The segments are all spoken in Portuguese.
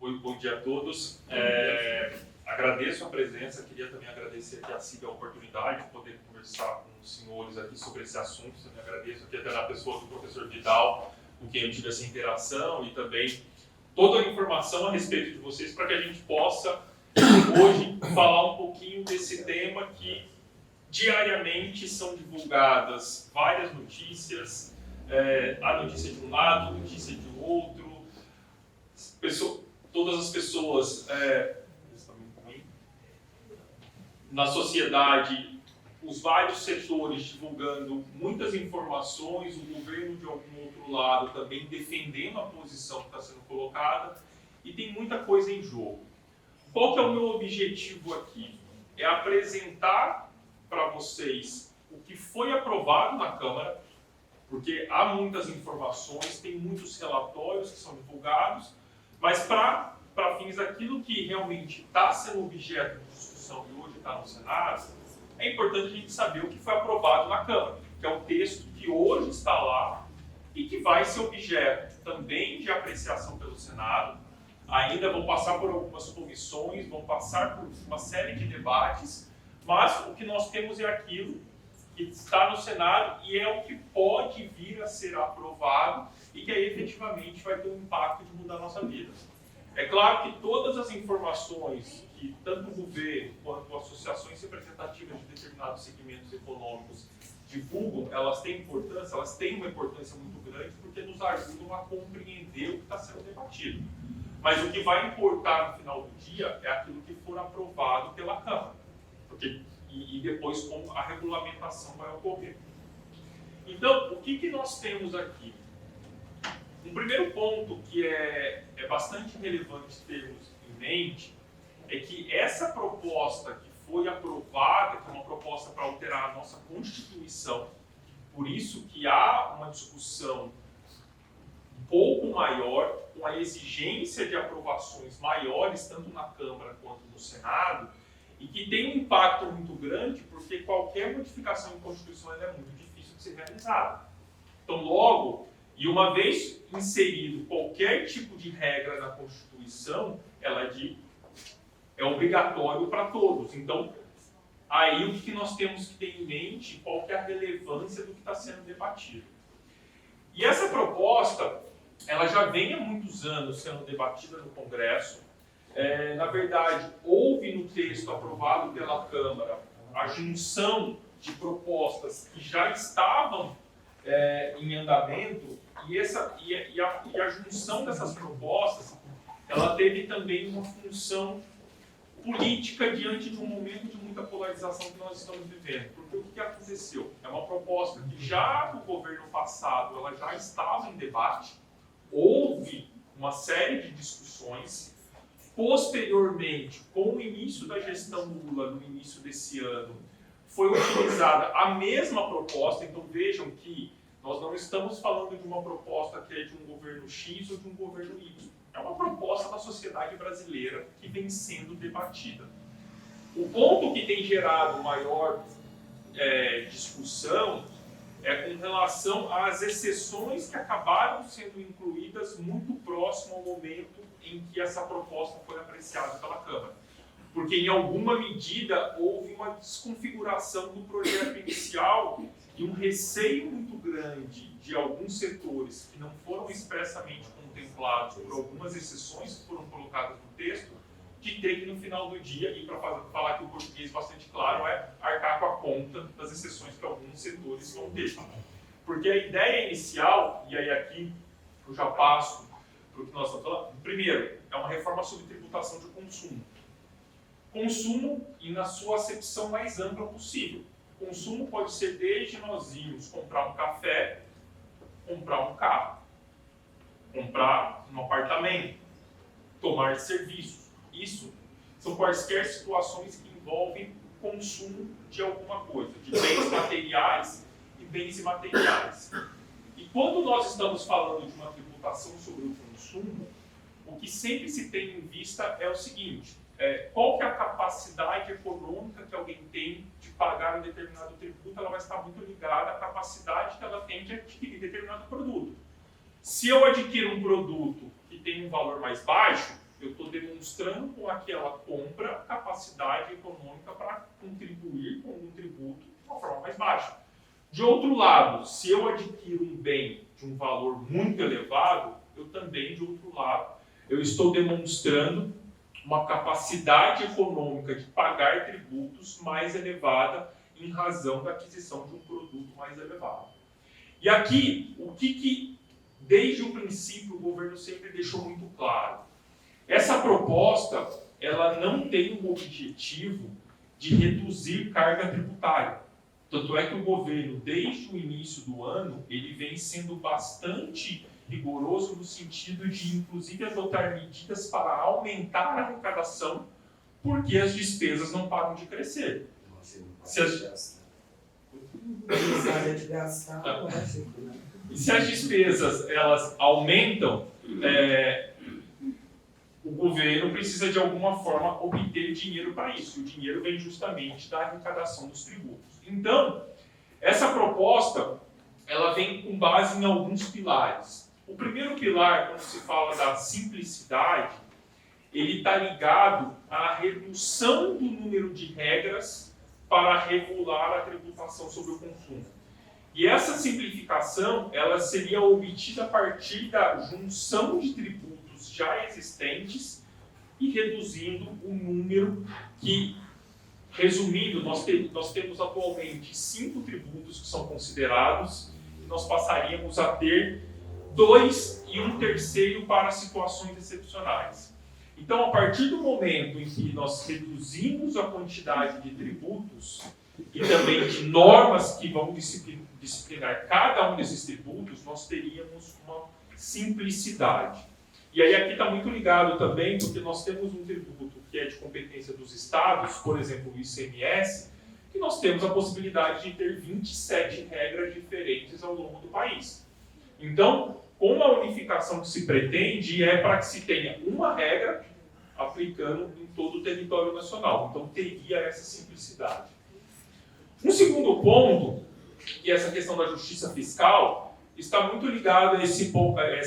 Bom dia a todos. Agradeço a presença, queria também agradecer aqui a CIB a oportunidade de poder conversar com os senhores aqui sobre esse assunto. Também agradeço aqui até na pessoa do professor Vidal, com quem eu tive essa interação, e também toda a informação a respeito de vocês para que a gente possa hoje falar um pouquinho desse tema que diariamente são divulgadas várias notícias, a notícia de um lado, a notícia de outro, todas as pessoas na sociedade, os vários setores divulgando muitas informações, o governo de algum outro lado também defendendo a posição que está sendo colocada, e tem muita coisa em jogo. Qual que é o meu objetivo aqui? É apresentar para vocês o que foi aprovado na Câmara, porque há muitas informações, tem muitos relatórios que são divulgados, mas para fins daquilo que realmente está sendo objeto de discussão e hoje está no Senado, é importante a gente saber o que foi aprovado na Câmara, que é o texto que hoje está lá e que vai ser objeto também de apreciação pelo Senado. Ainda vão passar por algumas comissões, vão passar por uma série de debates, mas o que nós temos é aquilo que está no Senado e é o que pode vir a ser aprovado e que aí efetivamente vai ter um impacto de mudar a nossa vida. É claro que todas as informações que tanto o governo quanto associações representativas de determinados segmentos econômicos divulgam, elas têm uma importância muito grande porque nos ajudam a compreender o que está sendo debatido. Mas o que vai importar no final do dia é aquilo que for aprovado pela Câmara, e depois como a regulamentação vai ocorrer. Então, o que nós temos aqui? Um primeiro ponto que é bastante relevante termos em mente é que essa proposta que foi aprovada, que é uma proposta para alterar a nossa Constituição, por isso que há uma discussão um pouco maior, com a exigência de aprovações maiores, tanto na Câmara quanto no Senado, e que tem um impacto muito grande, porque qualquer modificação em Constituição é muito difícil de ser realizada. Então, logo, e uma vez inserido qualquer tipo de regra na Constituição, ela é obrigatório para todos. Então, aí o que nós temos que ter em mente, qual que é a relevância do que está sendo debatido. E essa proposta, ela já vem há muitos anos sendo debatida no Congresso. Na verdade, houve no texto aprovado pela Câmara a junção de propostas que já estavam em andamento, e a junção dessas propostas, ela teve também uma função política diante de um momento de muita polarização que nós estamos vivendo. Porque o que aconteceu? É uma proposta que já no governo passado ela já estava em debate, houve uma série de discussões. Posteriormente, com o início da gestão Lula, no início desse ano, foi utilizada a mesma proposta. Então vejam que nós não estamos falando de uma proposta que é de um governo X ou de um governo Y. É uma proposta da sociedade brasileira que vem sendo debatida. O ponto que tem gerado maior discussão é com relação às exceções que acabaram sendo incluídas muito próximo ao momento em que essa proposta foi apreciada pela Câmara. Porque, em alguma medida, houve uma desconfiguração do projeto inicial e um receio muito grande de alguns setores que não foram expressamente contemplados por algumas exceções que foram colocadas no texto, de ter que, no final do dia, e para falar que o português bastante claro, arcar com a conta das exceções que alguns setores vão ter. Porque a ideia inicial, e aí aqui eu já passo para o que nós estamos falando, primeiro, é uma reforma sobre tributação de consumo. Consumo e na sua acepção mais ampla possível. Consumo pode ser desde nós irmos comprar um café, comprar um carro, comprar um apartamento, tomar serviços. Isso são quaisquer situações que envolvem consumo de alguma coisa, de bens materiais e bens imateriais. E quando nós estamos falando de uma tributação sobre o consumo, o que sempre se tem em vista é o seguinte: qual que é a capacidade econômica que alguém tem de pagar um determinado tributo? Ela vai estar muito ligada à capacidade que ela tem de adquirir determinado produto. Se eu adquiro um produto que tem um valor mais baixo, Eu estou demonstrando com aquela compra capacidade econômica para contribuir com um tributo de uma forma mais baixa. De outro lado, se eu adquiro um bem de um valor muito elevado, eu também, de outro lado, eu estou demonstrando uma capacidade econômica de pagar tributos mais elevada em razão da aquisição de um produto mais elevado. E aqui, o que desde o princípio o governo sempre deixou muito claro? Essa proposta, ela não tem o objetivo de reduzir carga tributária. Tanto é que o governo, desde o início do ano, ele vem sendo bastante rigoroso no sentido de, inclusive, adotar medidas para aumentar a arrecadação, porque as despesas não param de crescer. Se as despesas elas aumentam, o governo precisa de alguma forma obter dinheiro para isso. O dinheiro vem justamente da arrecadação dos tributos. Então, essa proposta ela vem com base em alguns pilares. O primeiro pilar, quando se fala da simplicidade, ele está ligado à redução do número de regras para regular a tributação sobre o consumo. E essa simplificação ela seria obtida a partir da junção de tributos já existentes e reduzindo o número que, resumindo, nós temos atualmente 5 tributos que são considerados e nós passaríamos a ter 2 e 1/3 para situações excepcionais. Então, a partir do momento em que nós reduzimos a quantidade de tributos e também de normas que vão disciplinar cada um desses tributos, nós teríamos uma simplicidade. E aí aqui está muito ligado também, porque nós temos um tributo que é de competência dos estados, por exemplo, o ICMS, que nós temos a possibilidade de ter 27 regras diferentes ao longo do país. Então, com a unificação que se pretende, é para que se tenha uma regra aplicando em todo o território nacional. Então, teria essa simplicidade. Um segundo ponto, e essa questão da justiça fiscal, está muito ligado a esse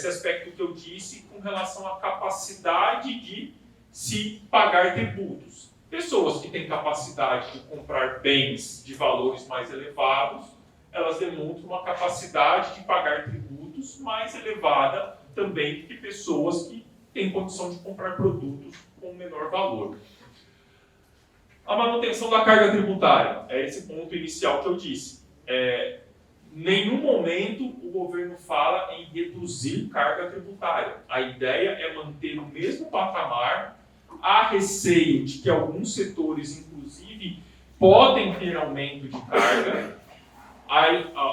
aspecto que eu disse com relação à capacidade de se pagar tributos. Pessoas que têm capacidade de comprar bens de valores mais elevados, elas demonstram uma capacidade de pagar tributos mais elevada também do que pessoas que têm condição de comprar produtos com menor valor. A manutenção da carga tributária, é esse ponto inicial que eu disse. Em nenhum momento o governo fala em reduzir carga tributária. A ideia é manter o mesmo patamar. Há receio de que alguns setores, inclusive, podem ter aumento de carga.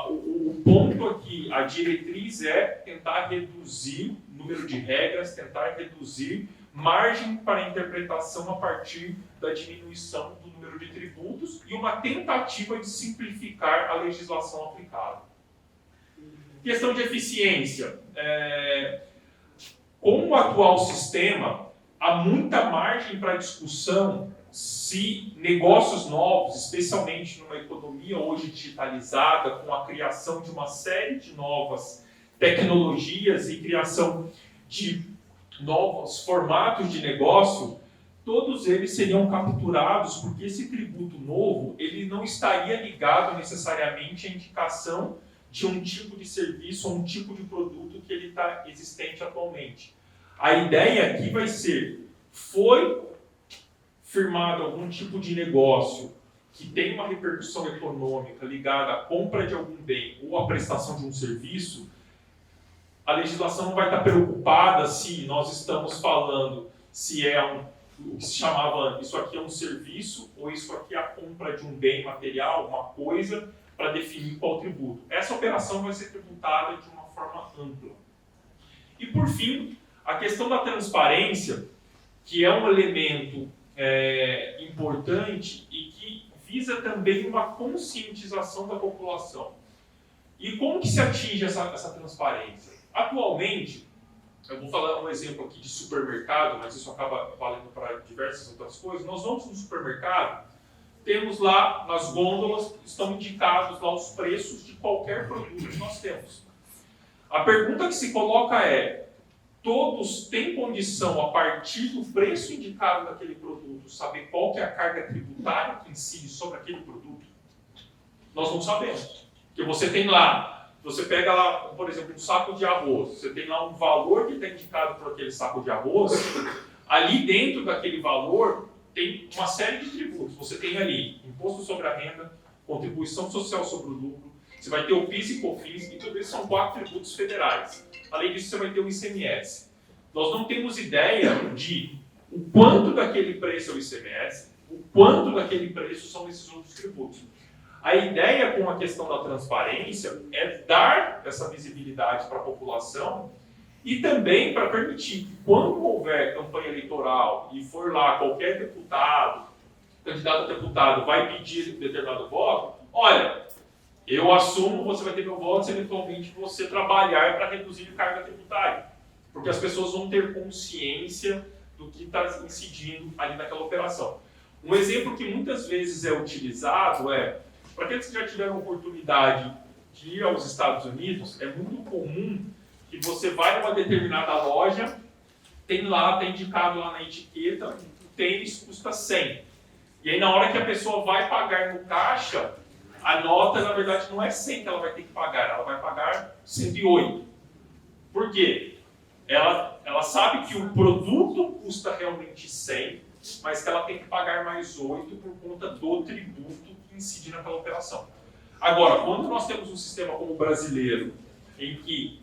O ponto aqui, a diretriz é tentar reduzir o número de regras, tentar reduzir margem para interpretação a partir da diminuição do número de tributos e uma tentativa de simplificar a legislação aplicada. Questão de eficiência. Com o atual sistema, há muita margem para discussão se negócios novos, especialmente numa economia hoje digitalizada, com a criação de uma série de novas tecnologias e criação de novos formatos de negócio, todos eles seriam capturados, porque esse tributo novo ele não estaria ligado necessariamente à indicação de um tipo de serviço ou um tipo de produto que ele está existente atualmente. A ideia aqui vai ser, foi firmado algum tipo de negócio que tem uma repercussão econômica ligada à compra de algum bem ou à prestação de um serviço, a legislação não vai estar preocupada se nós estamos falando se é o que se chamava, isso aqui é um serviço ou isso aqui é a compra de um bem material, uma coisa, para definir qual tributo. Essa operação vai ser tributada de uma forma ampla. E por fim, a questão da transparência, que é um elemento importante e que visa também uma conscientização da população. E como que se atinge essa transparência? Atualmente, eu vou falar um exemplo aqui de supermercado, mas isso acaba valendo para diversas outras coisas. Nós vamos no supermercado, temos lá nas gôndolas, estão indicados lá os preços de qualquer produto que nós temos. A pergunta que se coloca é, todos têm condição, a partir do preço indicado daquele produto, saber qual que é a carga tributária que incide sobre aquele produto? Nós não sabemos. Porque você tem lá, você pega lá, por exemplo, um saco de arroz, você tem lá um valor que está indicado por aquele saco de arroz, ali dentro daquele valor tem uma série de tributos. Você tem ali imposto sobre a renda, contribuição social sobre o lucro, você vai ter o PIS e COFINS, e tudo isso são 4 tributos federais. Além disso, você vai ter o ICMS. Nós não temos ideia de o quanto daquele preço é o ICMS, o quanto daquele preço são esses outros tributos. A ideia com a questão da transparência é dar essa visibilidade para a população e também para permitir que, quando houver campanha eleitoral e for lá qualquer deputado, candidato a deputado, vai pedir determinado voto, olha, eu assumo, você vai ter meu voto se eventualmente você trabalhar para reduzir a carga tributária. Porque as pessoas vão ter consciência do que está incidindo ali naquela operação. Um exemplo que muitas vezes é utilizado é, para aqueles que já tiveram oportunidade de ir aos Estados Unidos, é muito comum que você vai numa determinada loja, tem lá, está indicado lá na etiqueta, o tênis custa 100. E aí na hora que a pessoa vai pagar no caixa, a nota, na verdade, não é 100 que ela vai ter que pagar, ela vai pagar 108. Por quê? Ela sabe que o produto custa realmente 100, mas que ela tem que pagar mais 8 por conta do tributo que incide naquela operação. Agora, quando nós temos um sistema como o brasileiro, em que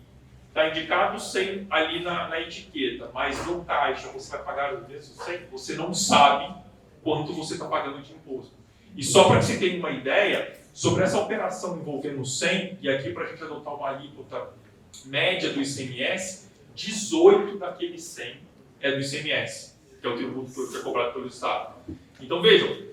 está indicado 100 ali na etiqueta, mas no caixa você vai pagar o mesmo 100, você não sabe quanto você está pagando de imposto. E só para que você tenha uma ideia, sobre essa operação envolvendo 100, e aqui para a gente adotar uma alíquota média do ICMS, 18 daqueles 100 é do ICMS, que é o tributo que é cobrado pelo Estado. Então vejam,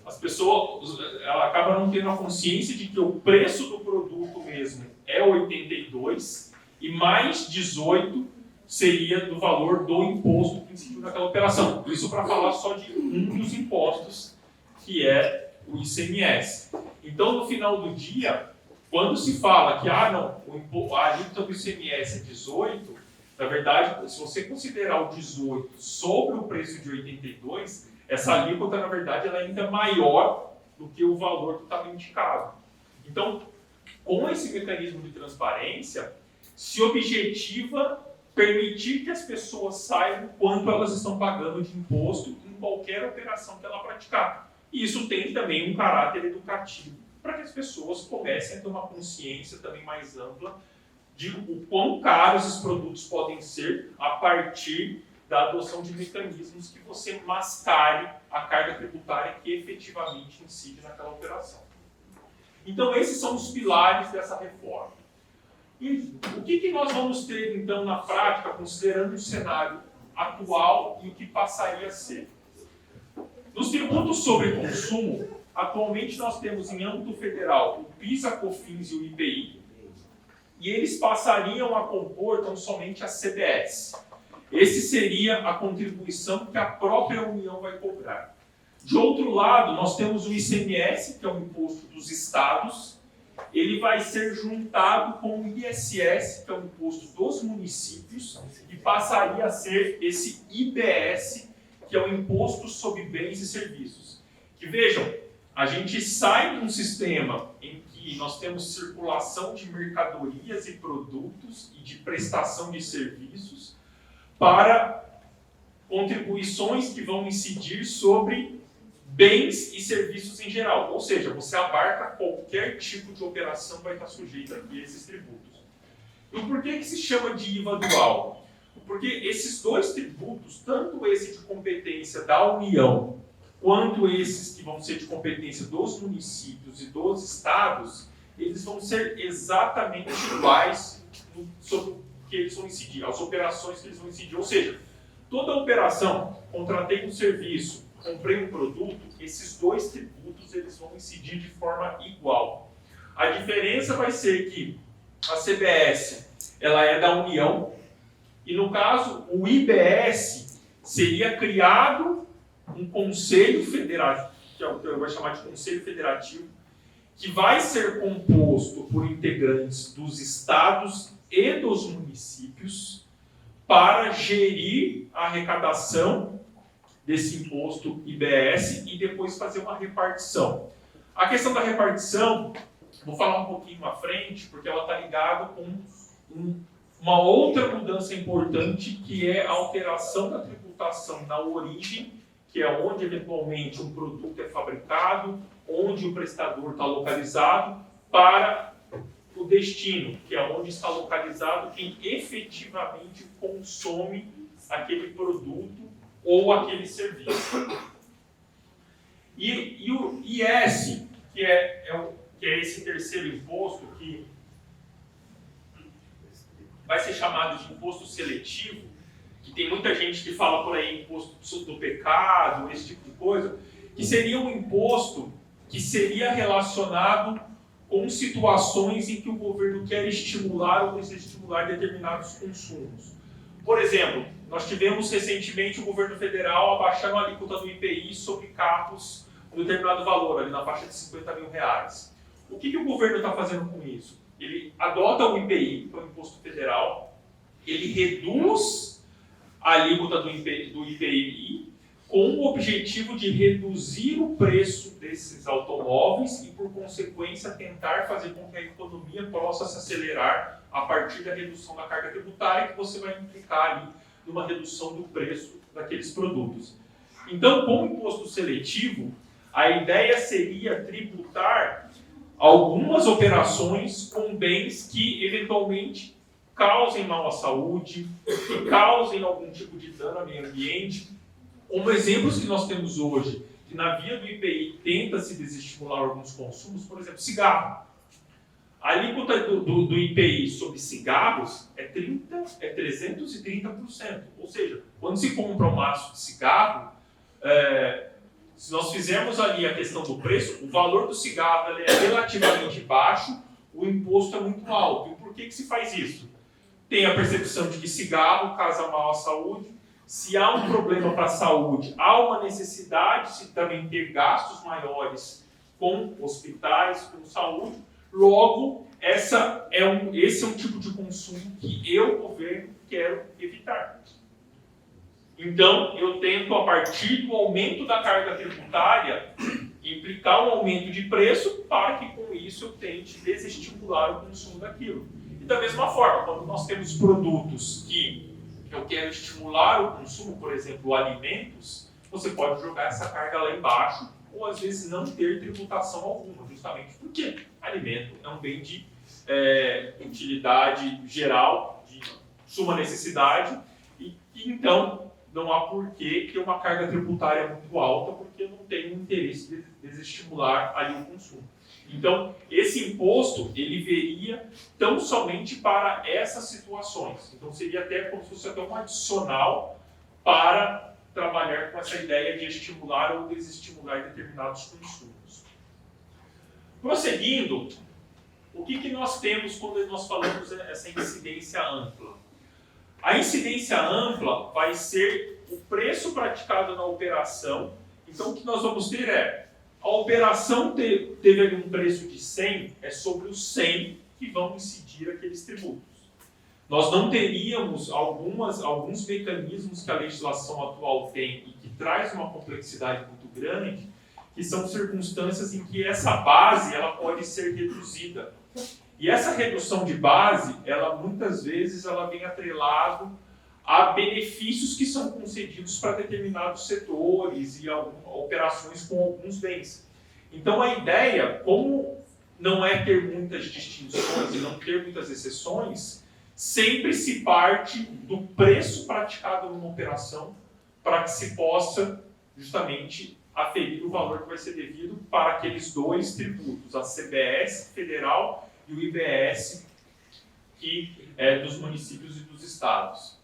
as pessoas, ela acaba não tendo a consciência de que o preço do produto mesmo é 82 e mais 18 seria do valor do imposto que incidiu naquela operação. Isso para falar só de um dos impostos, que é o ICMS. Então, no final do dia, quando se fala que a alíquota do ICMS é 18, na verdade, se você considerar o 18 sobre o preço de 82, essa alíquota, na verdade, ela é ainda maior do que o valor que estava indicado. Então, com esse mecanismo de transparência, se objetiva permitir que as pessoas saibam quanto elas estão pagando de imposto em qualquer operação que ela praticar. E isso tem também um caráter educativo, para que as pessoas comecem a ter uma consciência também mais ampla de o quão caros esses produtos podem ser a partir da adoção de mecanismos que você mascare a carga tributária que efetivamente incide naquela operação. Então, esses são os pilares dessa reforma. E o que nós vamos ter, então, na prática, considerando o cenário atual e o que passaria a ser? Nos tributos sobre consumo, atualmente nós temos em âmbito federal o PIS, a COFINS e o IPI, e eles passariam a compor tão somente a CBS. Esse seria a contribuição que a própria União vai cobrar. De outro lado, nós temos o ICMS, que é o imposto dos estados. Ele vai ser juntado com o ISS, que é o imposto dos municípios, e passaria a ser esse IBS, que é o imposto sobre bens e serviços. Que vejam, a gente sai de um sistema em que nós temos circulação de mercadorias e produtos e de prestação de serviços para contribuições que vão incidir sobre bens e serviços em geral. Ou seja, você abarca qualquer tipo de operação que vai estar sujeita aqui a esses tributos. E por que se chama de IVA dual? Porque esses dois tributos, tanto esse de competência da União, quanto esses que vão ser de competência dos municípios e dos estados, eles vão ser exatamente iguais sobre o que eles vão incidir, as operações que eles vão incidir. Ou seja, toda operação, contratei um serviço, comprei um produto, esses dois tributos eles vão incidir de forma igual. A diferença vai ser que a CBS ela é da União, e no caso o IBS seria criado um conselho federativo, que é o que eu vou chamar de conselho federativo, que vai ser composto por integrantes dos estados e dos municípios para gerir a arrecadação desse imposto IBS e depois fazer uma repartição. A questão da repartição, vou falar um pouquinho à frente, porque ela está ligada com uma outra mudança importante, que é a alteração da tributação na origem, que é onde eventualmente um produto é fabricado, onde o prestador está localizado, para o destino, que é onde está localizado quem efetivamente consome aquele produto ou aquele serviço. E o IS, que é esse terceiro imposto, que vai ser chamado de imposto seletivo, que tem muita gente que fala por aí imposto do pecado, esse tipo de coisa, que seria um imposto que seria relacionado com situações em que o governo quer estimular ou desestimular determinados consumos. Por exemplo, nós tivemos recentemente o governo federal abaixando a alíquota do IPI sobre carros de determinado valor, ali na faixa de R$50 mil. O que o governo está fazendo com isso? Ele adota o IPI, que é o imposto federal, ele reduz a alíquota do IPI com o objetivo de reduzir o preço desses automóveis e, por consequência, tentar fazer com que a economia possa se acelerar a partir da redução da carga tributária, que você vai implicar ali numa redução do preço daqueles produtos. Então, com o imposto seletivo, a ideia seria tributar algumas operações com bens que, eventualmente, causem mal à saúde, que causem algum tipo de dano ao meio ambiente. Como exemplos que nós temos hoje, que na via do IPI tenta se desestimular alguns consumos, por exemplo, cigarro. A alíquota do IPI sobre cigarros é 330%. Ou seja, quando se compra um maço de cigarro, se nós fizermos ali a questão do preço, o valor do cigarro é relativamente baixo, o imposto é muito alto. E por que se faz isso? Tem a percepção de que cigarro causa mal à saúde. Se há um problema para a saúde, há uma necessidade de também ter gastos maiores com hospitais, com saúde. Logo, esse é um tipo de consumo que eu, governo, quero evitar. Então, eu tento, a partir do aumento da carga tributária, implicar um aumento de preço para que, com isso, eu tente desestimular o consumo daquilo. E da mesma forma, quando nós temos produtos que eu quero estimular o consumo, por exemplo, alimentos, você pode jogar essa carga lá embaixo, ou às vezes não ter tributação alguma, justamente porque alimento é um bem de utilidade geral, de suma necessidade, e então não há porquê ter uma carga tributária muito alta, porque eu não tenho interesse de desestimular ali o consumo. Então, esse imposto, ele veria tão somente para essas situações. Então, seria até como se fosse até um adicional para trabalhar com essa ideia de estimular ou desestimular determinados consumos. Prosseguindo, o que nós temos quando nós falamos essa incidência ampla? A incidência ampla vai ser o preço praticado na operação. Então, o que nós vamos ter é, a operação teve ali um preço de 100, é sobre os 100 que vão incidir aqueles tributos. Nós não teríamos alguns mecanismos que a legislação atual tem e que traz uma complexidade muito grande, que são circunstâncias em que essa base ela pode ser reduzida. E essa redução de base, muitas vezes ela vem atrelado a benefícios que são concedidos para determinados setores e operações com alguns bens. Então a ideia, como não é ter muitas distinções e não ter muitas exceções, sempre se parte do preço praticado numa operação para que se possa justamente aferir o valor que vai ser devido para aqueles dois tributos, a CBS federal e o IBS, que é dos municípios e dos estados.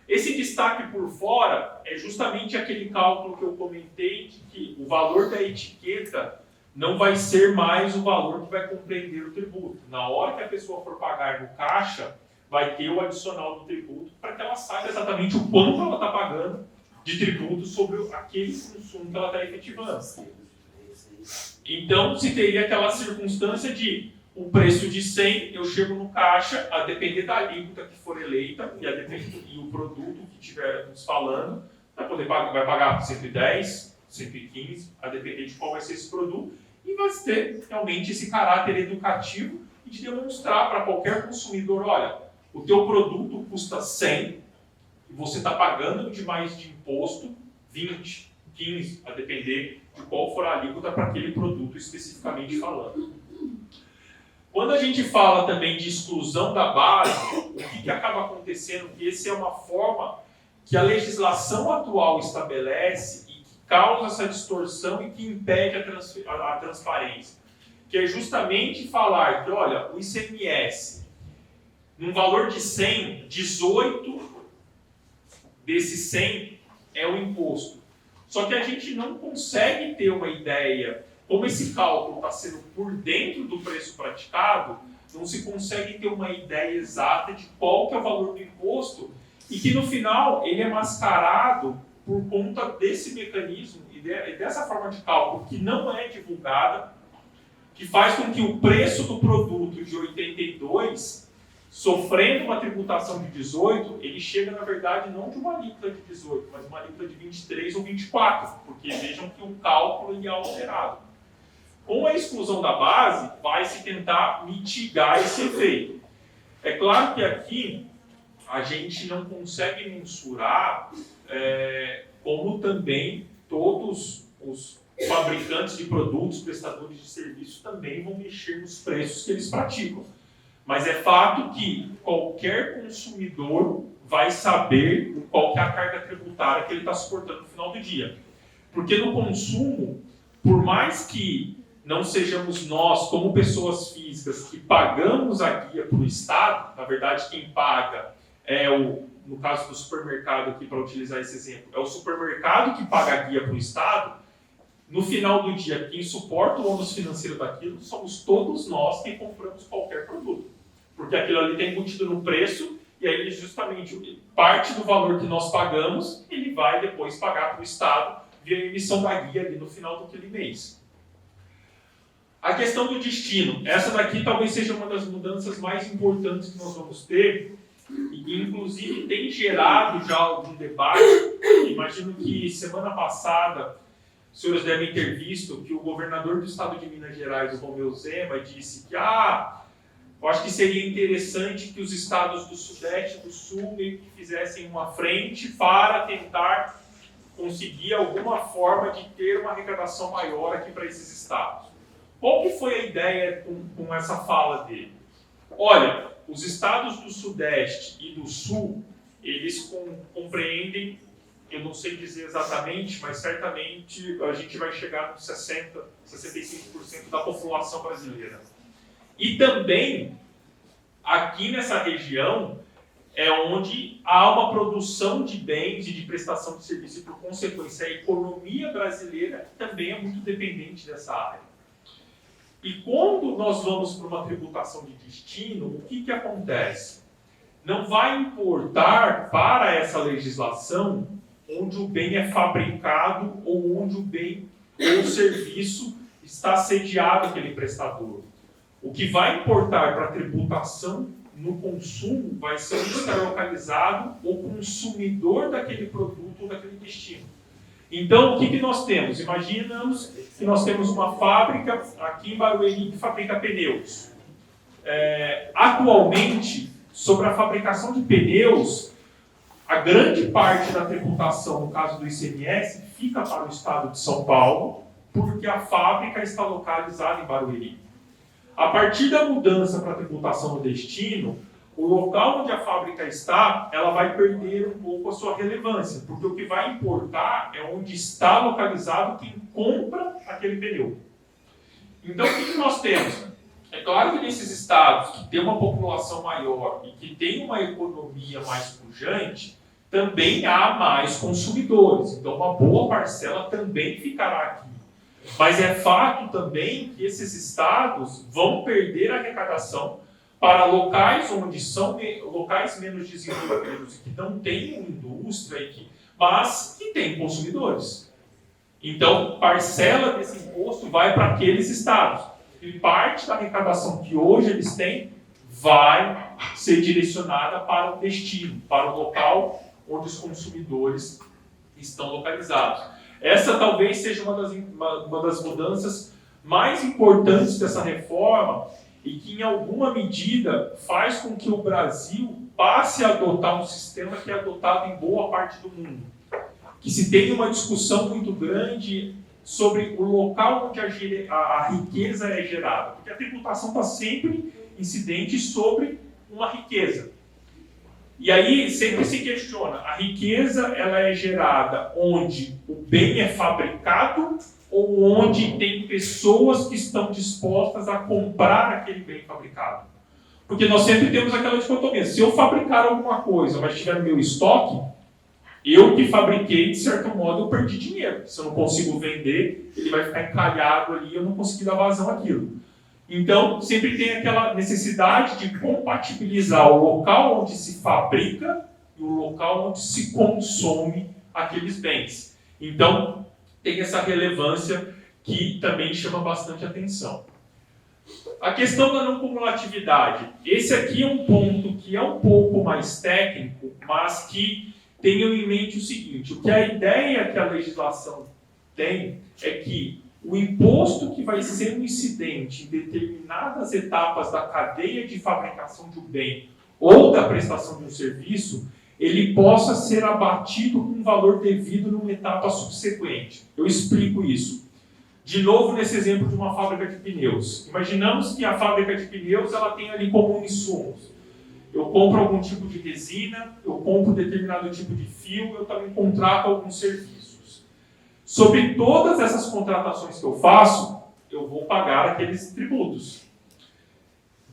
Esse destaque por fora é justamente aquele cálculo que eu comentei, de que o valor da etiqueta não vai ser mais o valor que vai compreender o tributo. Na hora que a pessoa for pagar no caixa, vai ter o adicional do tributo para que ela saiba exatamente o quanto ela está pagando de tributo sobre aquele consumo que ela está efetivando. Então, se teria aquela circunstância de o preço de 100, eu chego no caixa, a depender da alíquota que for eleita e o produto que estivermos falando, vai pagar 110, 115, a depender de qual vai ser esse produto, e vai ter realmente esse caráter educativo e de demonstrar para qualquer consumidor, olha, o teu produto custa 100 e você está pagando de mais de imposto 20, 15, a depender de qual for a alíquota para aquele produto especificamente falando. Quando a gente fala também de exclusão da base, o que acaba acontecendo? Que essa é uma forma que a legislação atual estabelece e que causa essa distorção e que impede a transparência. Que é justamente falar que, olha, o ICMS, num valor de 100, 18 desses 100 é o imposto. Só que a gente não consegue ter uma ideia, como esse cálculo está sendo por dentro do preço praticado, não se consegue ter uma ideia exata de qual que é o valor do imposto e que no final ele é mascarado por conta desse mecanismo e dessa forma de cálculo que não é divulgada, que faz com que o preço do produto de 82, sofrendo uma tributação de 18, ele chega, na verdade, não de uma alíquota de 18, mas uma alíquota de 23 ou 24, porque vejam que o cálculo ele é alterado. Com a exclusão da base, vai se tentar mitigar esse efeito. É claro que aqui a gente não consegue mensurar como também todos os fabricantes de produtos, prestadores de serviços também vão mexer nos preços que eles praticam. Mas é fato que qualquer consumidor vai saber qual que é a carga tributária que ele está suportando no final do dia. Porque no consumo, por mais que não sejamos nós, como pessoas físicas, que pagamos a guia para o Estado, na verdade quem paga no caso do supermercado aqui, para utilizar esse exemplo, é o supermercado que paga a guia para o Estado. No final do dia, quem suporta o ônus financeiro daquilo somos todos nós que compramos qualquer produto. Porque aquilo ali está embutido no preço e aí justamente parte do valor que nós pagamos, ele vai depois pagar para o Estado via a emissão da guia ali no final daquele mês. A questão do destino. Essa daqui talvez seja uma das mudanças mais importantes que nós vamos ter e inclusive tem gerado já algum debate. Imagino que semana passada os senhores devem ter visto que o governador do estado de Minas Gerais, o Romeu Zema, disse que eu acho que seria interessante que os estados do Sudeste e do Sul meio que fizessem uma frente para tentar conseguir alguma forma de ter uma arrecadação maior aqui para esses estados. Qual que foi a ideia com essa fala dele? Olha, os estados do Sudeste e do Sul, eles compreendem, eu não sei dizer exatamente, mas certamente a gente vai chegar nos 60%, 65% da população brasileira. E também, aqui nessa região, é onde há uma produção de bens e de prestação de serviço, e por consequência a economia brasileira também é muito dependente dessa área. E quando nós vamos para uma tributação de destino, o que acontece? Não vai importar para essa legislação onde o bem é fabricado ou onde o bem ou o serviço está sediado aquele prestador. O que vai importar para a tributação no consumo vai ser onde está localizado o consumidor daquele produto ou daquele destino. Então, o que nós temos? Imaginamos que nós temos uma fábrica aqui em Barueri que fabrica pneus. Atualmente, sobre a fabricação de pneus, a grande parte da tributação, no caso do ICMS, fica para o estado de São Paulo, porque a fábrica está localizada em Barueri. A partir da mudança para a tributação no destino, o local onde a fábrica está, ela vai perder um pouco a sua relevância, porque o que vai importar é onde está localizado quem compra aquele pneu. Então, o que nós temos? É claro que nesses estados que têm uma população maior e que têm uma economia mais pujante, também há mais consumidores. Então, uma boa parcela também ficará aqui. Mas é fato também que esses estados vão perder a arrecadação para locais onde são locais menos desenvolvidos e que não têm indústria, mas que têm consumidores. Então, parcela desse imposto vai para aqueles estados. que parte da arrecadação que hoje eles têm vai ser direcionada para o destino, para o local onde os consumidores estão localizados. Essa talvez seja uma das mudanças mais importantes dessa reforma e que, em alguma medida, faz com que o Brasil passe a adotar um sistema que é adotado em boa parte do mundo. Que se tem uma discussão muito grande sobre o local onde a riqueza é gerada. Porque a tributação está sempre incidente sobre uma riqueza. E aí sempre se questiona, a riqueza ela é gerada onde o bem é fabricado ou onde tem pessoas que estão dispostas a comprar aquele bem fabricado? Porque nós sempre temos aquela dicotomia, se eu fabricar alguma coisa, mas estiver no meu estoque, eu que fabriquei, de certo modo, eu perdi dinheiro. Se eu não consigo vender, ele vai ficar encalhado ali e eu não consegui dar vazão àquilo. Então, sempre tem aquela necessidade de compatibilizar o local onde se fabrica e o local onde se consome aqueles bens. Então, tem essa relevância que também chama bastante atenção. A questão da não cumulatividade. Esse aqui é um ponto que é um pouco mais técnico, mas que tenham em mente o seguinte, o que a ideia que a legislação tem é que o imposto que vai ser um incidente em determinadas etapas da cadeia de fabricação de um bem ou da prestação de um serviço, ele possa ser abatido com um valor devido numa etapa subsequente. Eu explico isso. De novo, nesse exemplo de uma fábrica de pneus. Imaginamos que a fábrica de pneus ela tem ali como insumos. Eu compro algum tipo de resina, eu compro determinado tipo de fio, eu também contrato alguns serviços. Sobre todas essas contratações que eu faço, eu vou pagar aqueles tributos.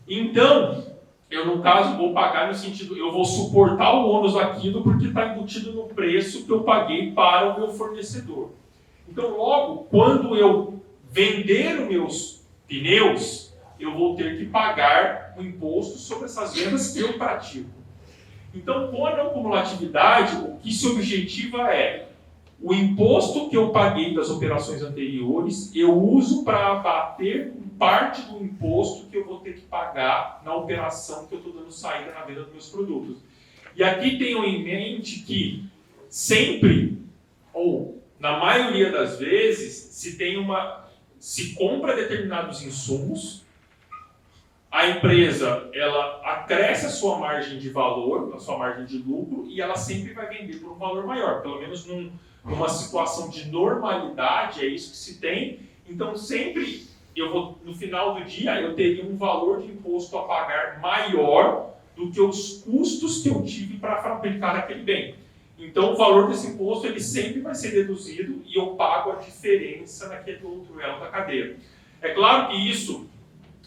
Então, eu no caso vou pagar no sentido, eu vou suportar o ônus daquilo porque está embutido no preço que eu paguei para o meu fornecedor. Então, logo, quando eu vender os meus pneus, eu vou ter que pagar o imposto sobre essas vendas que eu pratico. Então, com a não cumulatividade, o que se objetiva é o imposto que eu paguei das operações anteriores, eu uso para abater parte do imposto que eu vou ter que pagar na operação que eu estou dando saída na venda dos meus produtos. E aqui tenham em mente que sempre, ou na maioria das vezes, se compra determinados insumos, a empresa ela acresce a sua margem de valor, a sua margem de lucro, e ela sempre vai vender por um valor maior, pelo menos numa situação de normalidade, é isso que se tem. Então, sempre, no final do dia, eu teria um valor de imposto a pagar maior do que os custos que eu tive para fabricar aquele bem. Então, o valor desse imposto ele sempre vai ser deduzido e eu pago a diferença naquele outro elo da cadeia. É claro que isso,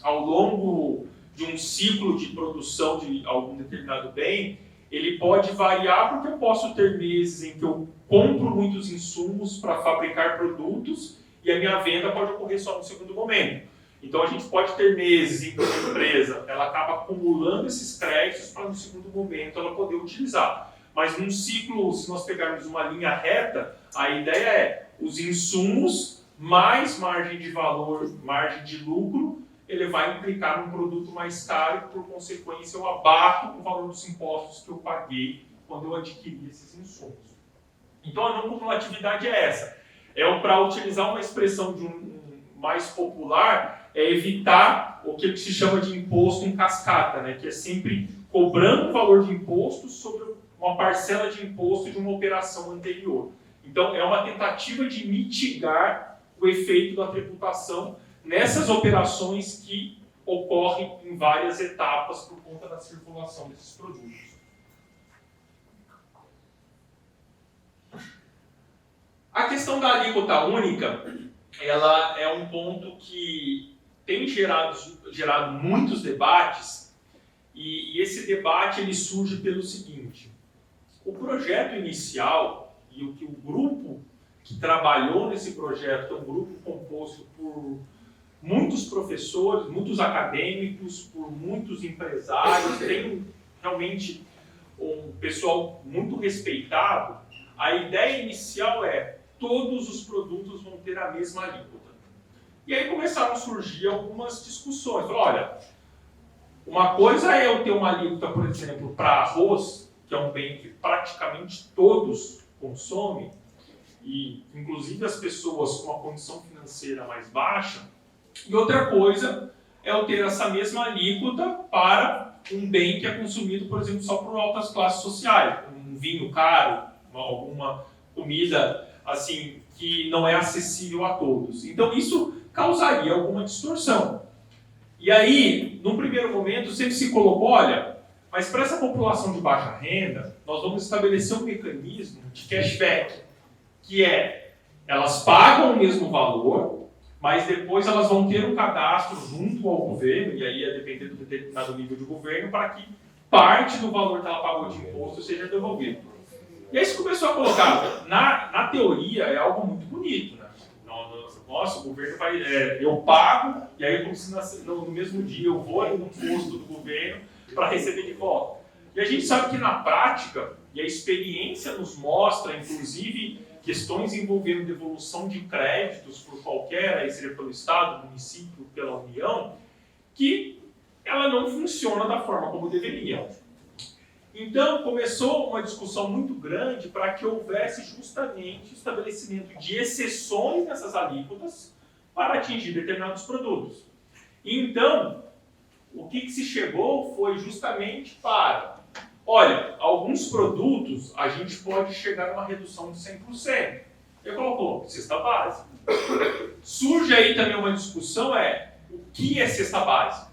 ao longo de um ciclo de produção de algum determinado bem, ele pode variar porque eu posso ter meses em que eu compro muitos insumos para fabricar produtos e a minha venda pode ocorrer só no segundo momento. Então a gente pode ter meses em que a empresa ela acaba acumulando esses créditos para no segundo momento ela poder utilizar. Mas num ciclo, se nós pegarmos uma linha reta, a ideia é os insumos mais margem de valor, margem de lucro, ele vai implicar num produto mais caro e, por consequência, eu abato o valor dos impostos que eu paguei quando eu adquiri esses insumos. Então, a não cumulatividade é essa. Para utilizar uma expressão de mais popular, é evitar o que se chama de imposto em cascata, né? Que é sempre cobrando o valor de imposto sobre uma parcela de imposto de uma operação anterior. Então, é uma tentativa de mitigar o efeito da tributação nessas operações que ocorrem em várias etapas por conta da circulação desses produtos. A questão da alíquota única, ela é um ponto que tem gerado muitos debates e esse debate ele surge pelo seguinte: o projeto inicial e o que o grupo que trabalhou nesse projeto, que é um grupo composto por muitos professores, muitos acadêmicos, por muitos empresários, tem realmente um pessoal muito respeitado. A ideia inicial é todos os produtos vão ter a mesma alíquota. E aí começaram a surgir algumas discussões. Falou, olha, uma coisa é eu ter uma alíquota, por exemplo, para arroz, que é um bem que praticamente todos consomem, e inclusive as pessoas com uma condição financeira mais baixa, e outra coisa é eu ter essa mesma alíquota para um bem que é consumido, por exemplo, só por altas classes sociais, um vinho caro, alguma comida assim que não é acessível a todos. Então isso causaria alguma distorção. E aí, num primeiro momento, sempre se colocou, olha, mas para essa população de baixa renda, nós vamos estabelecer um mecanismo de cashback, que é, elas pagam o mesmo valor, mas depois elas vão ter um cadastro junto ao governo, e aí é depender do determinado nível de governo, para que parte do valor que ela pagou de imposto seja devolvido. E aí se começou a colocar, na teoria é algo muito bonito, né? Nossa, o governo vai, eu pago, e aí no mesmo dia eu vou no posto do governo para receber de volta. E a gente sabe que na prática, e a experiência nos mostra, inclusive, questões envolvendo devolução de créditos por qualquer, aí seja pelo Estado, município, pela União, que ela não funciona da forma como deveria. Então, começou uma discussão muito grande para que houvesse justamente o estabelecimento de exceções nessas alíquotas para atingir determinados produtos. Então, o que se chegou foi justamente para, olha, alguns produtos a gente pode chegar a uma redução de 100%. Eu colocou cesta básica. Surge aí também uma discussão, o que é cesta básica?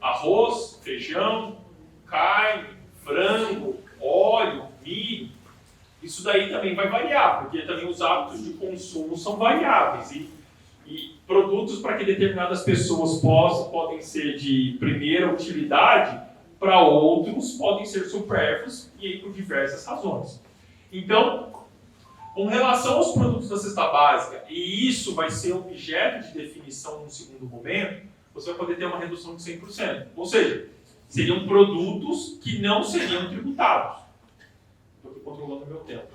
Arroz, feijão, carne, frango, óleo, milho, isso daí também vai variar, porque também os hábitos de consumo são variáveis e produtos para que determinadas pessoas podem ser de primeira utilidade, para outros podem ser supérfluos e aí por diversas razões. Então, com relação aos produtos da cesta básica, e isso vai ser objeto de definição num segundo momento, você vai poder ter uma redução de 100%. Ou seja, seriam produtos que não seriam tributados. Estou aqui controlando o meu tempo.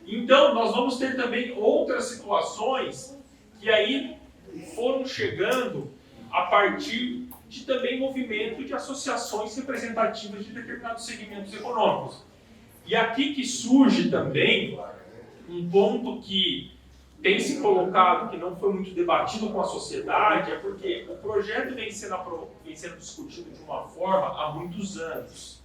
Então, nós vamos ter também outras situações que aí foram chegando a partir de também movimento de associações representativas de determinados segmentos econômicos. E aqui que surge também um ponto que tem se colocado, que não foi muito debatido com a sociedade, é porque o projeto vem sendo discutido de uma forma há muitos anos.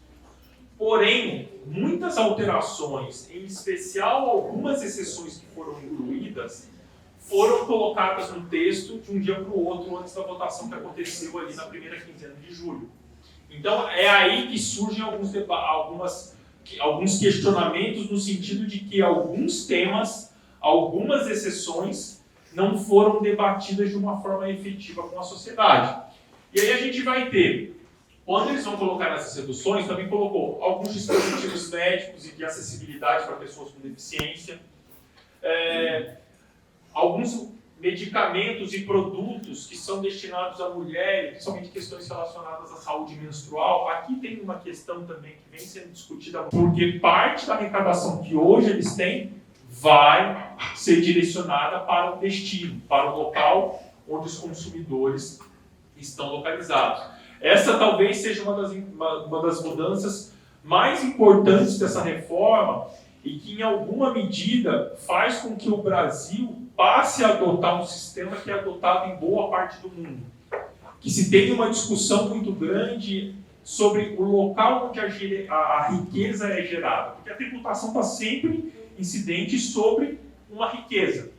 Porém, muitas alterações, em especial algumas exceções que foram incluídas, foram colocadas no texto de um dia para o outro antes da votação que aconteceu ali na primeira quinzena de julho. Então, é aí que surgem alguns questionamentos no sentido de que alguns temas, algumas exceções, não foram debatidas de uma forma efetiva com a sociedade. E aí a gente vai ter, quando eles vão colocar essas reduções, também colocou alguns dispositivos médicos e de acessibilidade para pessoas com deficiência, alguns medicamentos e produtos que são destinados à mulher, principalmente questões relacionadas à saúde menstrual. Aqui tem uma questão também que vem sendo discutida, porque parte da arrecadação que hoje eles têm vai ser direcionada para o destino, para o local onde os consumidores estão localizados. Essa talvez seja uma das mudanças mais importantes dessa reforma e que, em alguma medida, faz com que o Brasil passe a adotar um sistema que é adotado em boa parte do mundo. Que se tem uma discussão muito grande sobre o local onde a riqueza é gerada. Porque a tributação está sempre incidente sobre uma riqueza.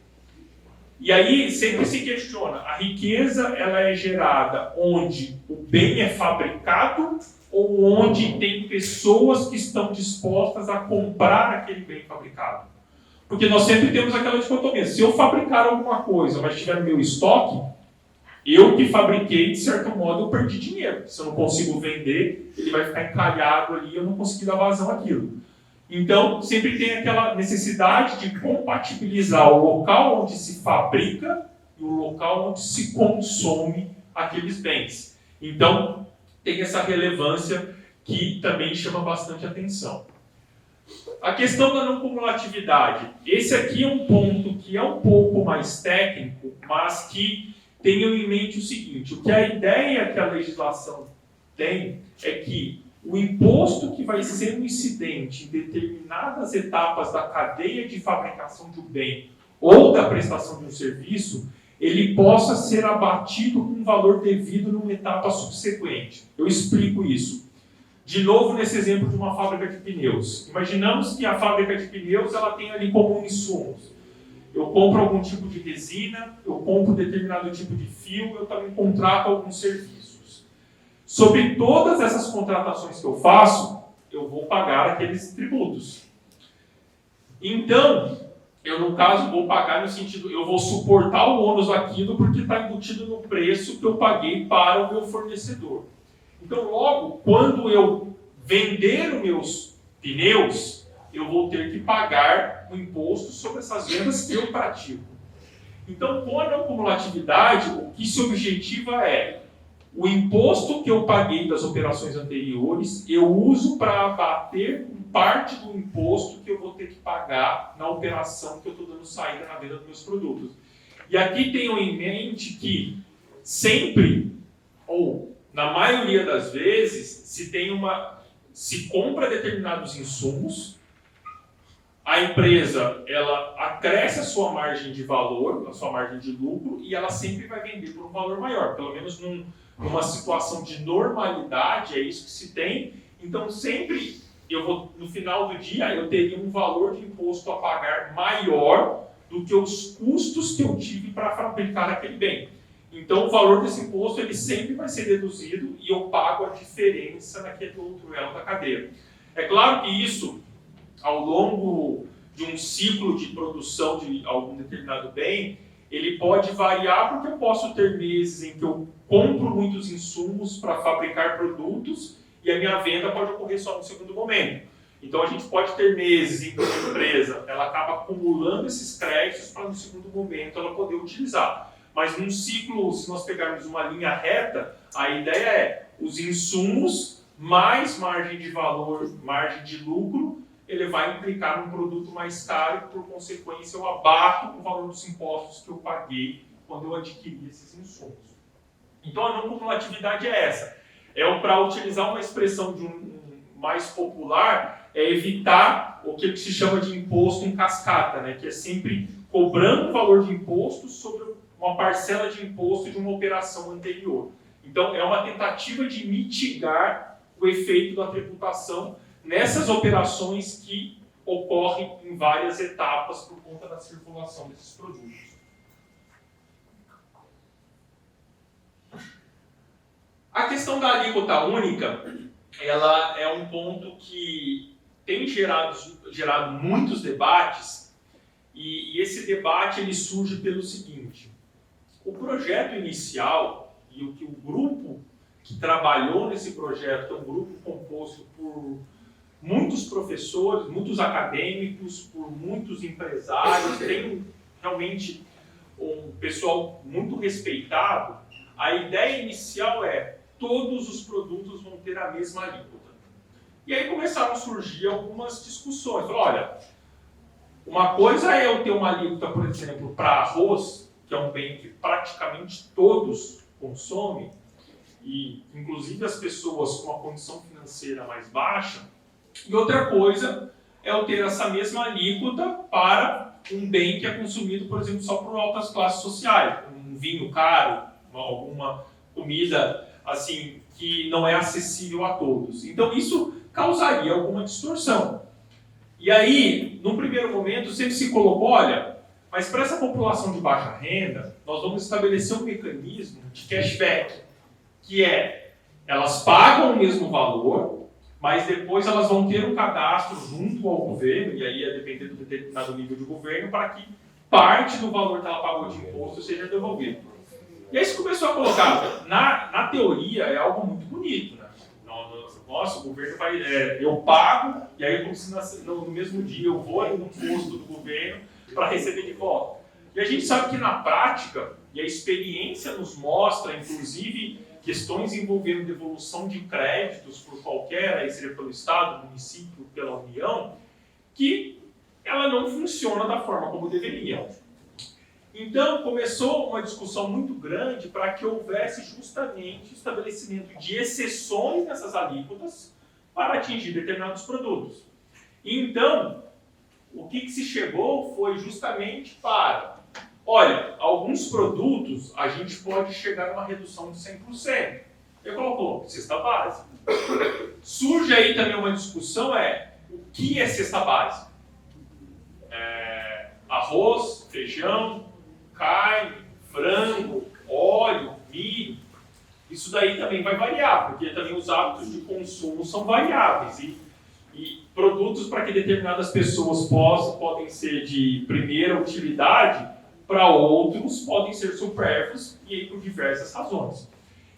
E aí sempre se questiona, a riqueza ela é gerada onde o bem é fabricado ou onde tem pessoas que estão dispostas a comprar aquele bem fabricado? Porque nós sempre temos aquela dicotomia, se eu fabricar alguma coisa, mas estiver no meu estoque, eu que fabriquei, de certo modo, eu perdi dinheiro. Se eu não consigo vender, ele vai ficar encalhado ali e eu não consegui dar vazão àquilo. Então, sempre tem aquela necessidade de compatibilizar o local onde se fabrica e o local onde se consome aqueles bens. Então, tem essa relevância que também chama bastante atenção. A questão da não cumulatividade. Esse aqui é um ponto que é um pouco mais técnico, mas que tenham em mente o seguinte: o que a ideia que a legislação tem é que o imposto que vai ser um incidente em determinadas etapas da cadeia de fabricação de um bem ou da prestação de um serviço, ele possa ser abatido com um valor devido numa etapa subsequente. Eu explico isso. De novo, nesse exemplo de uma fábrica de pneus. Imaginamos que a fábrica de pneus ela tem ali como insumos. Eu compro algum tipo de resina, eu compro determinado tipo de fio, eu também contrato alguns serviços. Sobre todas essas contratações que eu faço, eu vou pagar aqueles tributos. Então, eu no caso vou pagar no sentido, eu vou suportar o ônus daquilo porque está embutido no preço que eu paguei para o meu fornecedor. Então, logo, quando eu vender os meus pneus, eu vou ter que pagar o imposto sobre essas vendas que eu pratico. Então, com a não cumulatividade, o que se objetiva é o imposto que eu paguei das operações anteriores, eu uso para abater parte do imposto que eu vou ter que pagar na operação que eu estou dando saída na venda dos meus produtos. E aqui tenham em mente que sempre, ou na maioria das vezes, se compra determinados insumos, a empresa ela acresce a sua margem de valor, a sua margem de lucro, e ela sempre vai vender por um valor maior. Pelo menos numa situação de normalidade, é isso que se tem. Então, sempre, no final do dia, eu teria um valor de imposto a pagar maior do que os custos que eu tive para fabricar aquele bem. Então, o valor desse imposto ele sempre vai ser deduzido e eu pago a diferença naquele outro elo da cadeia. É claro que isso, ao longo de um ciclo de produção de algum determinado bem, ele pode variar porque eu posso ter meses em que eu compro muitos insumos para fabricar produtos e a minha venda pode ocorrer só no segundo momento. Então, a gente pode ter meses em que a empresa ela acaba acumulando esses créditos para no segundo momento ela poder utilizar. Mas num ciclo, se nós pegarmos uma linha reta, a ideia é os insumos mais margem de valor, margem de lucro, ele vai implicar num produto mais caro e, por consequência, eu abato o valor dos impostos que eu paguei quando eu adquiri esses insumos. Então, a não cumulatividade é essa. Para utilizar uma expressão mais popular, é evitar o que se chama de imposto em cascata, né? Que é sempre cobrando o valor de imposto sobre uma parcela de imposto de uma operação anterior. Então, é uma tentativa de mitigar o efeito da tributação nessas operações que ocorrem em várias etapas por conta da circulação desses produtos. A questão da alíquota única, ela é um ponto que tem gerado muitos debates, e esse debate ele surge pelo seguinte: o projeto inicial e o que o grupo que trabalhou nesse projeto, é um grupo composto por muitos professores, muitos acadêmicos, por muitos empresários, tem realmente um pessoal muito respeitado. A ideia inicial é todos os produtos vão ter a mesma alíquota. E aí começaram a surgir algumas discussões. Olha, uma coisa é eu ter uma alíquota, por exemplo, para arroz, que é um bem que praticamente todos consomem, e inclusive as pessoas com uma condição financeira mais baixa. E outra coisa é eu ter essa mesma alíquota para um bem que é consumido, por exemplo, só por altas classes sociais, um vinho caro, alguma comida assim que não é acessível a todos. Então isso causaria alguma distorção. E aí, num primeiro momento, sempre se colocou, olha, mas para essa população de baixa renda, nós vamos estabelecer um mecanismo de cashback, que é, elas pagam o mesmo valor, mas depois elas vão ter um cadastro junto ao governo, e aí é depender do determinado nível de governo, para que parte do valor que ela pagou de imposto seja devolvido. E aí isso começou a colocar, na teoria é algo muito bonito, né? Nossa, o governo vai, eu pago, e aí como se no mesmo dia eu vou no posto do governo para receber de volta. E a gente sabe que na prática, e a experiência nos mostra, inclusive, questões envolvendo devolução de créditos por qualquer, aí seria pelo Estado, município, pela União, que ela não funciona da forma como deveria. Então, começou uma discussão muito grande para que houvesse justamente o estabelecimento de exceções nessas alíquotas para atingir determinados produtos. Então, o que se chegou foi justamente para, olha, alguns produtos a gente pode chegar a uma redução de 100%. Eu colocou cesta básica. Surge aí também uma discussão, o que é cesta básica? Arroz, feijão, carne, frango, óleo, milho. Isso daí também vai variar, porque também os hábitos de consumo são variáveis. E produtos para que determinadas pessoas podem ser de primeira utilidade, para outros podem ser supérfluos, e aí por diversas razões.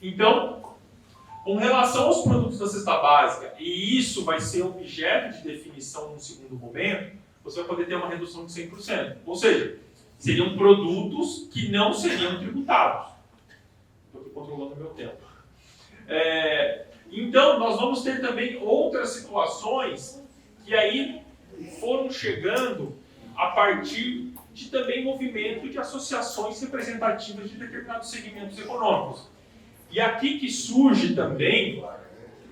Então, com relação aos produtos da cesta básica, e isso vai ser objeto de definição num segundo momento, você vai poder ter uma redução de 100%. Ou seja, seriam produtos que não seriam tributados. Estou aqui controlando o meu tempo. Então, nós vamos ter também outras situações que aí foram chegando a partir de também movimento de associações representativas de determinados segmentos econômicos. E aqui que surge também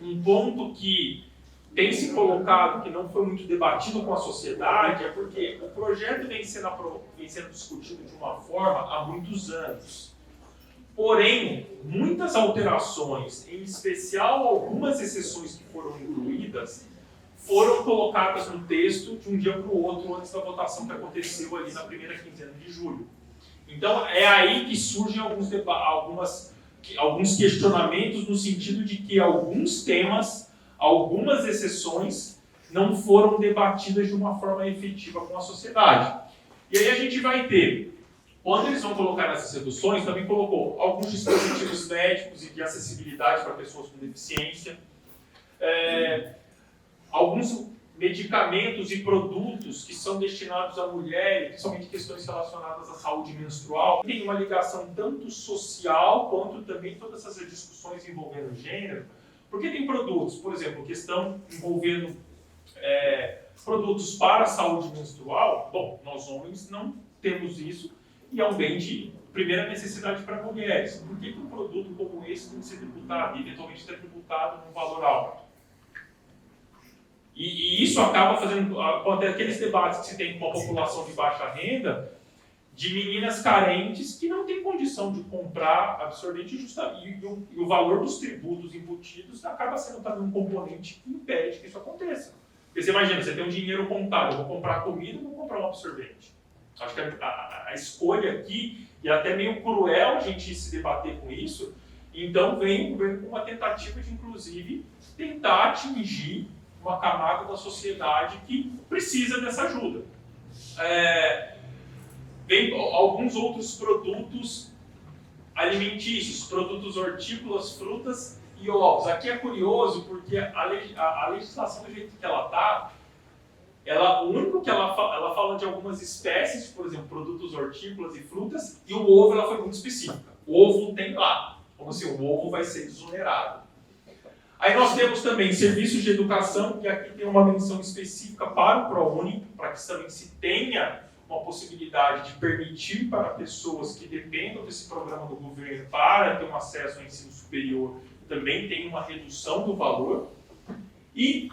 um ponto que tem se colocado, que não foi muito debatido com a sociedade, é porque o projeto vem sendo discutido de uma forma há muitos anos. Porém, muitas alterações, em especial algumas exceções que foram incluídas, foram colocadas no texto de um dia para o outro antes da votação que aconteceu ali na primeira quinzena de julho. Então, é aí que surgem alguns questionamentos no sentido de que alguns temas, algumas exceções, não foram debatidas de uma forma efetiva com a sociedade. E aí a gente vai ter, quando eles vão colocar nessas reduções, também colocou alguns dispositivos médicos e de acessibilidade para pessoas com deficiência, alguns medicamentos e produtos que são destinados à mulher, principalmente questões relacionadas à saúde menstrual, tem uma ligação tanto social quanto também todas essas discussões envolvendo gênero, porque tem produtos, por exemplo, questão envolvendo produtos para a saúde menstrual. Bom, nós homens não temos isso e é um bem de primeira necessidade para mulheres. Por que um produto como esse tem que ser tributado e eventualmente ser tributado num valor alto? E isso acaba fazendo, até aqueles debates que se tem com a população de baixa renda, de meninas carentes que não têm condição de comprar absorvente e o valor dos tributos embutidos acaba sendo também um componente que impede que isso aconteça. Porque você imagina, você tem um dinheiro contado, eu vou comprar comida ou vou comprar um absorvente? Acho que a escolha aqui, e é até meio cruel a gente se debater com isso, então vem o governo com uma tentativa de, inclusive, tentar atingir uma camada da sociedade que precisa dessa ajuda. Vem alguns outros produtos alimentícios, produtos hortícolas, frutas e ovos. Aqui é curioso porque a legislação do jeito que ela está, o único que ela fala de algumas espécies, por exemplo, produtos hortícolas e frutas, e o ovo ela foi muito específica. O ovo tem lá, como assim, o ovo vai ser desonerado. Aí nós temos também serviços de educação, que aqui tem uma menção específica para o ProUni, para que também se tenha uma possibilidade de permitir para pessoas que dependam desse programa do governo para ter um acesso ao ensino superior, também tem uma redução do valor. E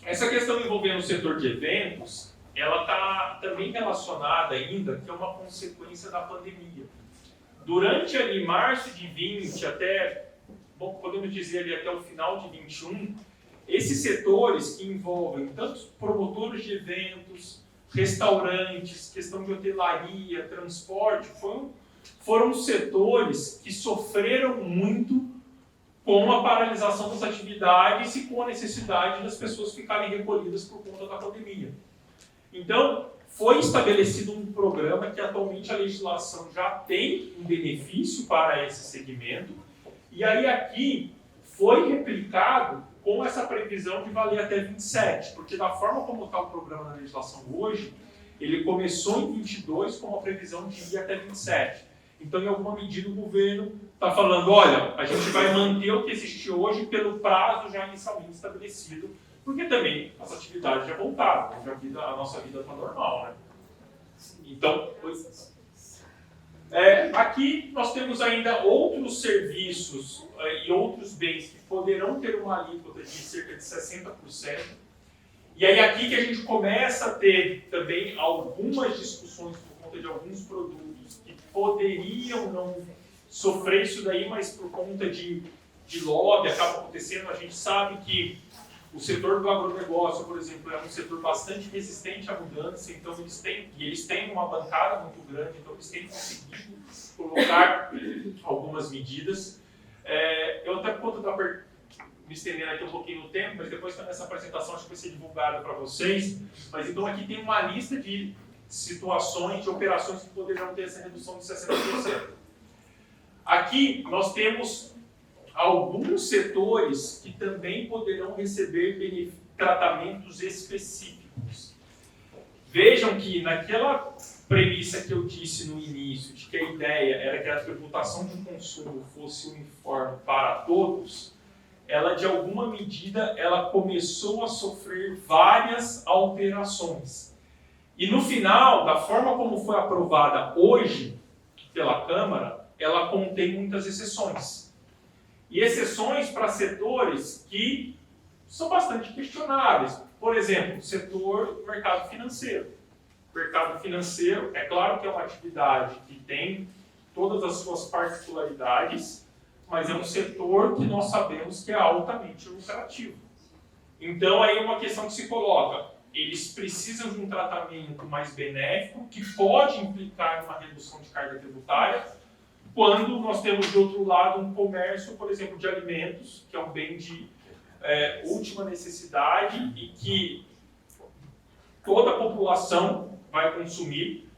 essa questão envolvendo o setor de eventos, ela está também relacionada ainda, que é uma consequência da pandemia. Durante ali março de 20 até, podemos dizer ali até o final de 21, esses setores que envolvem tanto promotores de eventos, restaurantes, questão de hotelaria, transporte, foram setores que sofreram muito com a paralisação das atividades e com a necessidade das pessoas ficarem recolhidas por conta da pandemia. Então, foi estabelecido um programa que atualmente a legislação já tem um benefício para esse segmento, e aí aqui foi replicado com essa previsão de valer até 27, porque da forma como está o programa na legislação hoje, ele começou em 22 com a previsão de ir até 27. Então, em alguma medida, o governo está falando, olha, a gente vai manter o que existe hoje pelo prazo já inicialmente estabelecido porque também as atividades já voltaram, a nossa vida está normal, né? Então, aqui nós temos ainda outros serviços e outros bens que poderão ter uma alíquota de cerca de 60%. E aí aqui que a gente começa a ter também algumas discussões por conta de alguns produtos que poderiam não sofrer isso daí, mas por conta de lobby acaba acontecendo. A gente sabe que o setor do agronegócio, por exemplo, é um setor bastante resistente à mudança, então eles têm uma bancada muito grande, então eles têm conseguido colocar algumas medidas. Eu até por conta da me estendendo aqui um pouquinho no tempo, mas depois também essa apresentação acho que vai ser divulgada para vocês. Mas então aqui tem uma lista de situações, de operações que poderão ter essa redução de 60%. Aqui nós temos alguns setores que também poderão receber tratamentos específicos. Vejam que naquela premissa que eu disse no início, de que a ideia era que a tributação de consumo fosse uniforme para todos, ela de alguma medida ela começou a sofrer várias alterações. E no final, da forma como foi aprovada hoje pela Câmara, ela contém muitas exceções. E exceções para setores que são bastante questionáveis. Por exemplo, o setor do mercado financeiro. O mercado financeiro, é claro que é uma atividade que tem todas as suas particularidades, mas é um setor que nós sabemos que é altamente lucrativo. Então, aí é uma questão que se coloca. Eles precisam de um tratamento mais benéfico, que pode implicar uma redução de carga tributária, quando nós temos, de outro lado, um comércio, por exemplo, de alimentos, que é um bem de última necessidade e que toda a população vai consumir,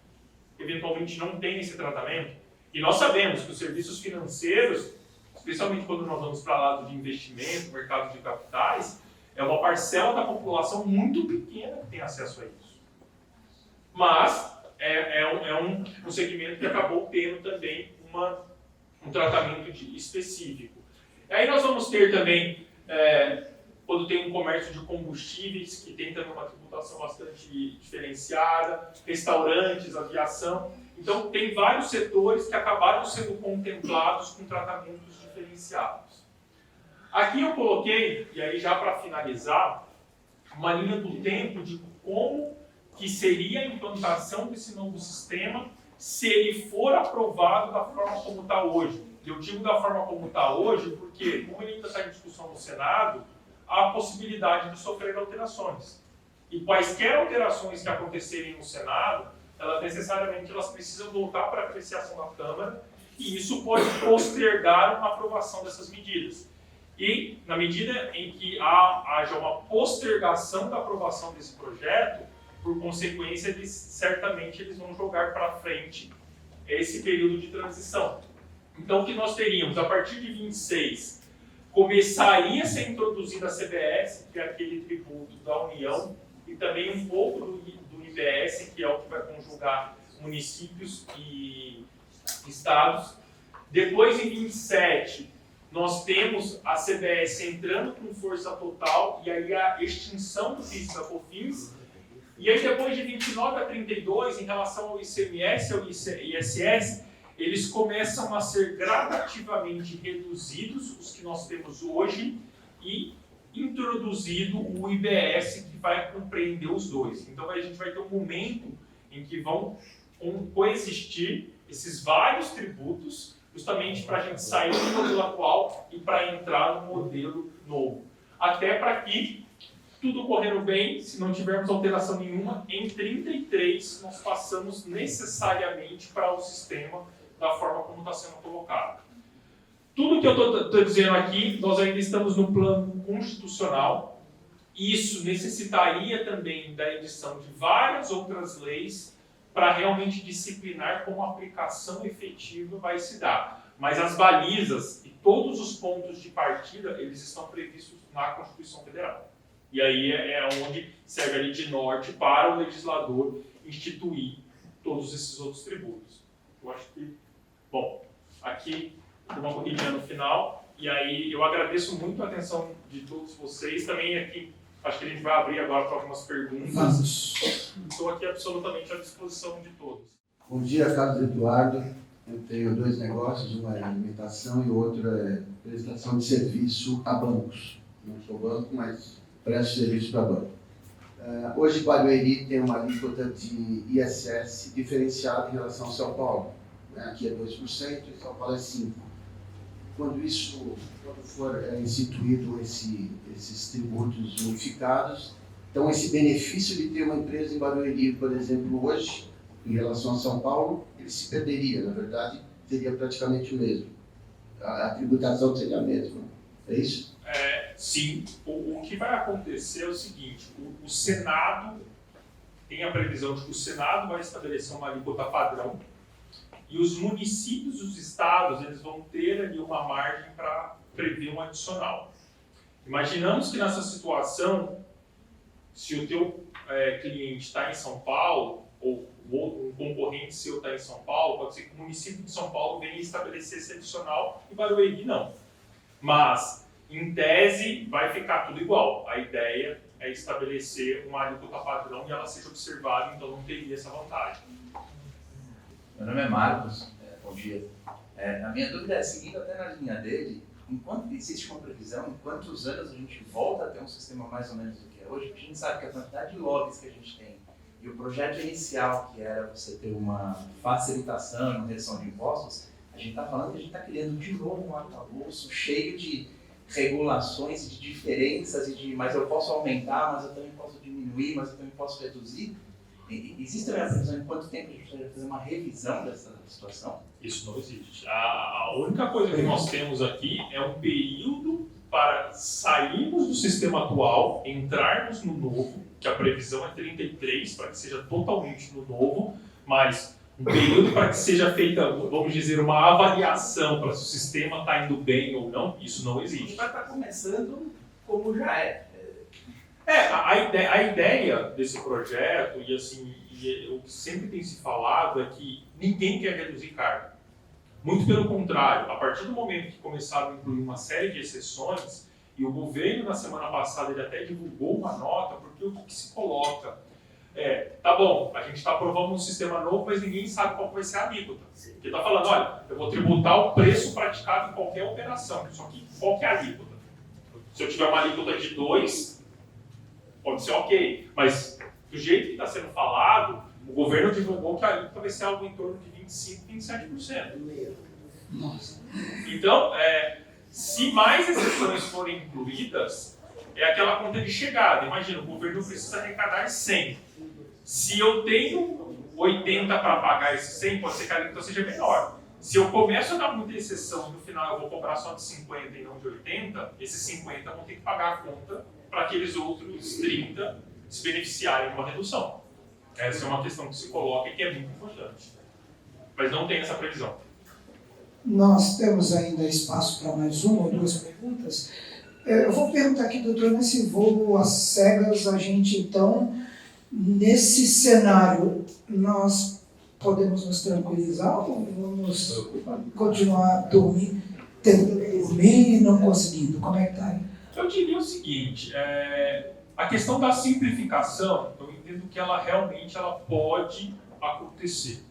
eventualmente não tem esse tratamento. E nós sabemos que os serviços financeiros, especialmente quando nós vamos para o lado de investimento, mercado de capitais, é uma parcela da população muito pequena que tem acesso a isso. Mas é um segmento que acabou tendo também um tratamento específico. E aí nós vamos ter também, quando tem um comércio de combustíveis, que tem também uma tributação bastante diferenciada, restaurantes, aviação. Então, tem vários setores que acabaram sendo contemplados com tratamentos diferenciados. Aqui eu coloquei, e aí já para finalizar, uma linha do tempo de como que seria a implantação desse novo sistema se ele for aprovado da forma como está hoje. Eu digo da forma como está hoje porque, como ele ainda está em discussão no Senado, há a possibilidade de sofrer alterações. E quaisquer alterações que acontecerem no Senado, necessariamente elas precisam voltar para a apreciação da Câmara, e isso pode postergar uma aprovação dessas medidas. E, na medida em que haja uma postergação da aprovação desse projeto, por consequência, certamente eles vão jogar para frente esse período de transição. Então, o que nós teríamos? A partir de 26, começaria a ser introduzida a CBS, que é aquele tributo da União, e também um pouco do IBS, que é o que vai conjugar municípios e estados. Depois, em 27, nós temos a CBS entrando com força total, e aí a extinção do PIS da COFINS. E aí, depois de 29 a 32, em relação ao ICMS e ao ISS, eles começam a ser gradativamente reduzidos, os que nós temos hoje, e introduzido o IBS, que vai compreender os dois. Então, a gente vai ter um momento em que vão coexistir esses vários tributos, justamente para a gente sair do modelo atual e para entrar no modelo novo. Até para que, tudo correndo bem, se não tivermos alteração nenhuma, em 33 nós passamos necessariamente para o sistema da forma como está sendo colocado. Tudo que eu estou dizendo aqui, nós ainda estamos no plano constitucional. Isso necessitaria também da edição de várias outras leis para realmente disciplinar como a aplicação efetiva vai se dar. Mas as balizas e todos os pontos de partida, eles estão previstos na Constituição Federal. E aí é onde serve ali de norte para o legislador instituir todos esses outros tributos. Eu acho que, bom, aqui uma corridinha no final, e aí eu agradeço muito a atenção de todos vocês. Também aqui Acho que a gente vai abrir agora para algumas perguntas. Vamos. Estou aqui absolutamente à disposição de todos. Bom dia, Carlos Eduardo. Eu tenho 2 negócios, uma é alimentação e o outro é prestação de serviço a bancos. Não sou banco, mas presto serviço para banco. Hoje, Barueri tem uma alíquota de ISS diferenciada em relação ao São Paulo. Aqui é 2% e São Paulo é 5%. Quando for instituído esses tributos unificados, então esse benefício de ter uma empresa em Barueri, por exemplo, hoje, em relação a São Paulo, ele se perderia, na verdade, seria praticamente o mesmo. A tributação seria a mesma, é isso? Sim, o que vai acontecer é o seguinte, o Senado tem a previsão de que o Senado vai estabelecer uma alíquota padrão e os municípios e os estados eles vão ter ali uma margem para prever um adicional. Imaginamos que nessa situação, se o teu cliente está em São Paulo, ou um concorrente seu está em São Paulo, pode ser que o município de São Paulo venha estabelecer esse adicional e Barueri não. Mas, em tese, vai ficar tudo igual. A ideia é estabelecer uma alíquota padrão e ela seja observada, então não teria essa vantagem. Meu nome é Marcos, bom dia. A minha dúvida é seguindo até na linha dele, enquanto existe uma previsão, em quantos anos a gente volta a ter um sistema mais ou menos do que é hoje, porque a gente sabe que a quantidade de lobbies que a gente tem e o projeto inicial, que era você ter uma facilitação e uma redução de impostos, a gente está falando que a gente está criando de novo um arcabouço cheio de regulações e de diferenças, mas eu posso aumentar, mas eu também posso diminuir, mas eu também posso reduzir. Existe também a previsão em quanto tempo a gente vai fazer uma revisão dessa situação? Isso não existe. A única coisa que nós temos aqui é um período para sairmos do sistema atual, entrarmos no novo, que a previsão é 33, para que seja totalmente no novo, mas um período para que seja feita, vamos dizer, uma avaliação para se o sistema está indo bem ou não, isso não existe. Vai estar começando como já é. A ideia desse projeto, e assim, o que sempre tem se falado é que ninguém quer reduzir carga. Muito pelo contrário, a partir do momento que começaram a incluir uma série de exceções, e o governo na semana passada ele até divulgou uma nota, porque o que se coloca tá bom, a gente está aprovando um sistema novo, mas ninguém sabe qual vai ser a alíquota. Porque está falando, olha, eu vou tributar o preço praticado em qualquer operação, só que qual que é a alíquota? Se eu tiver uma alíquota de 2%, pode ser ok, mas do jeito que está sendo falado, o governo divulgou que a alíquota vai ser algo em torno de 25%, 27%. Nossa. Então, se mais exceções forem incluídas, é aquela conta de chegada. Imagina, o governo precisa arrecadar 100. Se eu tenho 80 para pagar esse 100, pode ser que a alíquota seja menor. Se eu começo a dar muita exceção e no final eu vou cobrar só de 50 e não de 80, esses 50 vão ter que pagar a conta para aqueles outros 30 se beneficiarem de uma redução. Essa é uma questão que se coloca e que é muito importante. Mas não tem essa previsão. Nós temos ainda espaço para mais uma ou duas perguntas. Eu vou perguntar aqui, doutor, nesse voo às cegas, a gente então, nesse cenário, nós podemos nos tranquilizar ou vamos continuar tentando dormir e não conseguindo? Como é que está aí? Eu diria o seguinte, a questão da simplificação, eu entendo que ela realmente pode acontecer.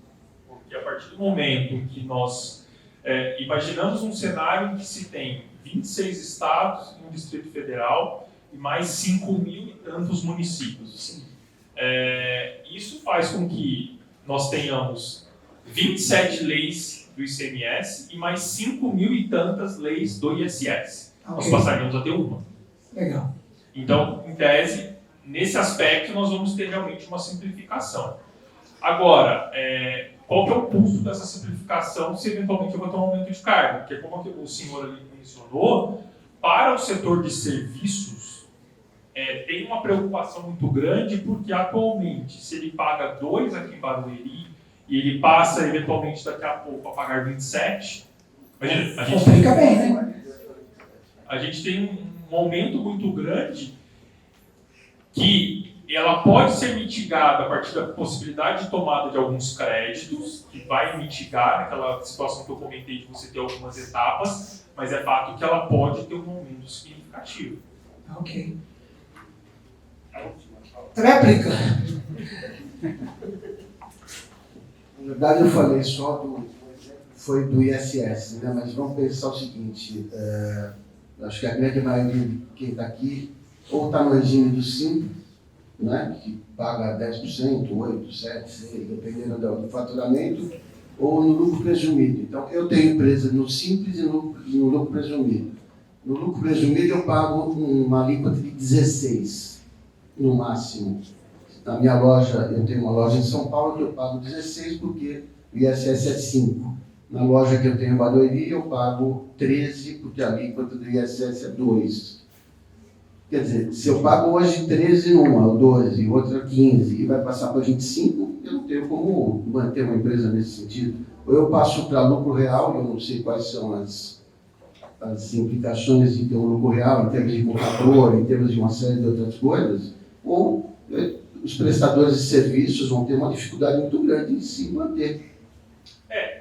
Porque a partir do momento em que nós imaginamos um cenário em que se tem 26 estados e um Distrito Federal e mais 5.000 e tantos municípios. Isso faz com que nós tenhamos 27 leis do ICMS e mais 5.000 e tantas leis do ISS. Nós passaríamos a ter uma. Legal. Então, em tese, nesse aspecto, nós vamos ter realmente uma simplificação. Agora, qual que é o custo dessa simplificação se eventualmente eu vou ter um aumento de carga? Porque, como o senhor ali mencionou, para o setor de serviços, tem uma preocupação muito grande, porque atualmente, se ele paga 2 aqui em Barueri, e ele passa, eventualmente, daqui a pouco, a pagar 27, imagina, Complica bem, né? A gente tem um aumento muito grande que ela pode ser mitigada a partir da possibilidade de tomada de alguns créditos, que vai mitigar aquela situação que eu comentei de você ter algumas etapas, mas é fato que ela pode ter um aumento significativo. Ok. Tréplica. Na verdade, eu falei só foi do ISS, né? Mas vamos pensar o seguinte, acho que a grande maioria de quem está aqui ou está no regime do Simples, né? Que paga 10%, 8%, 7%, 6%, dependendo do faturamento, ou no lucro presumido. Então, eu tenho empresa no Simples e no lucro presumido. No lucro presumido, eu pago uma alíquota de 16%, no máximo. Na minha loja, eu tenho uma loja em São Paulo que eu pago 16% porque o ISS é 5%. Na loja que eu tenho em Barueri, eu pago 13% porque a alíquota do ISS é 2%. Quer dizer, se eu pago hoje 13% numa, ou 12%, outra 15%, e vai passar para 25%, eu não tenho como manter uma empresa nesse sentido. Ou eu passo para lucro real, eu não sei quais são as implicações de ter um lucro real, em termos de comprador, em termos de uma série de outras coisas, ou os prestadores de serviços vão ter uma dificuldade muito grande em se manter.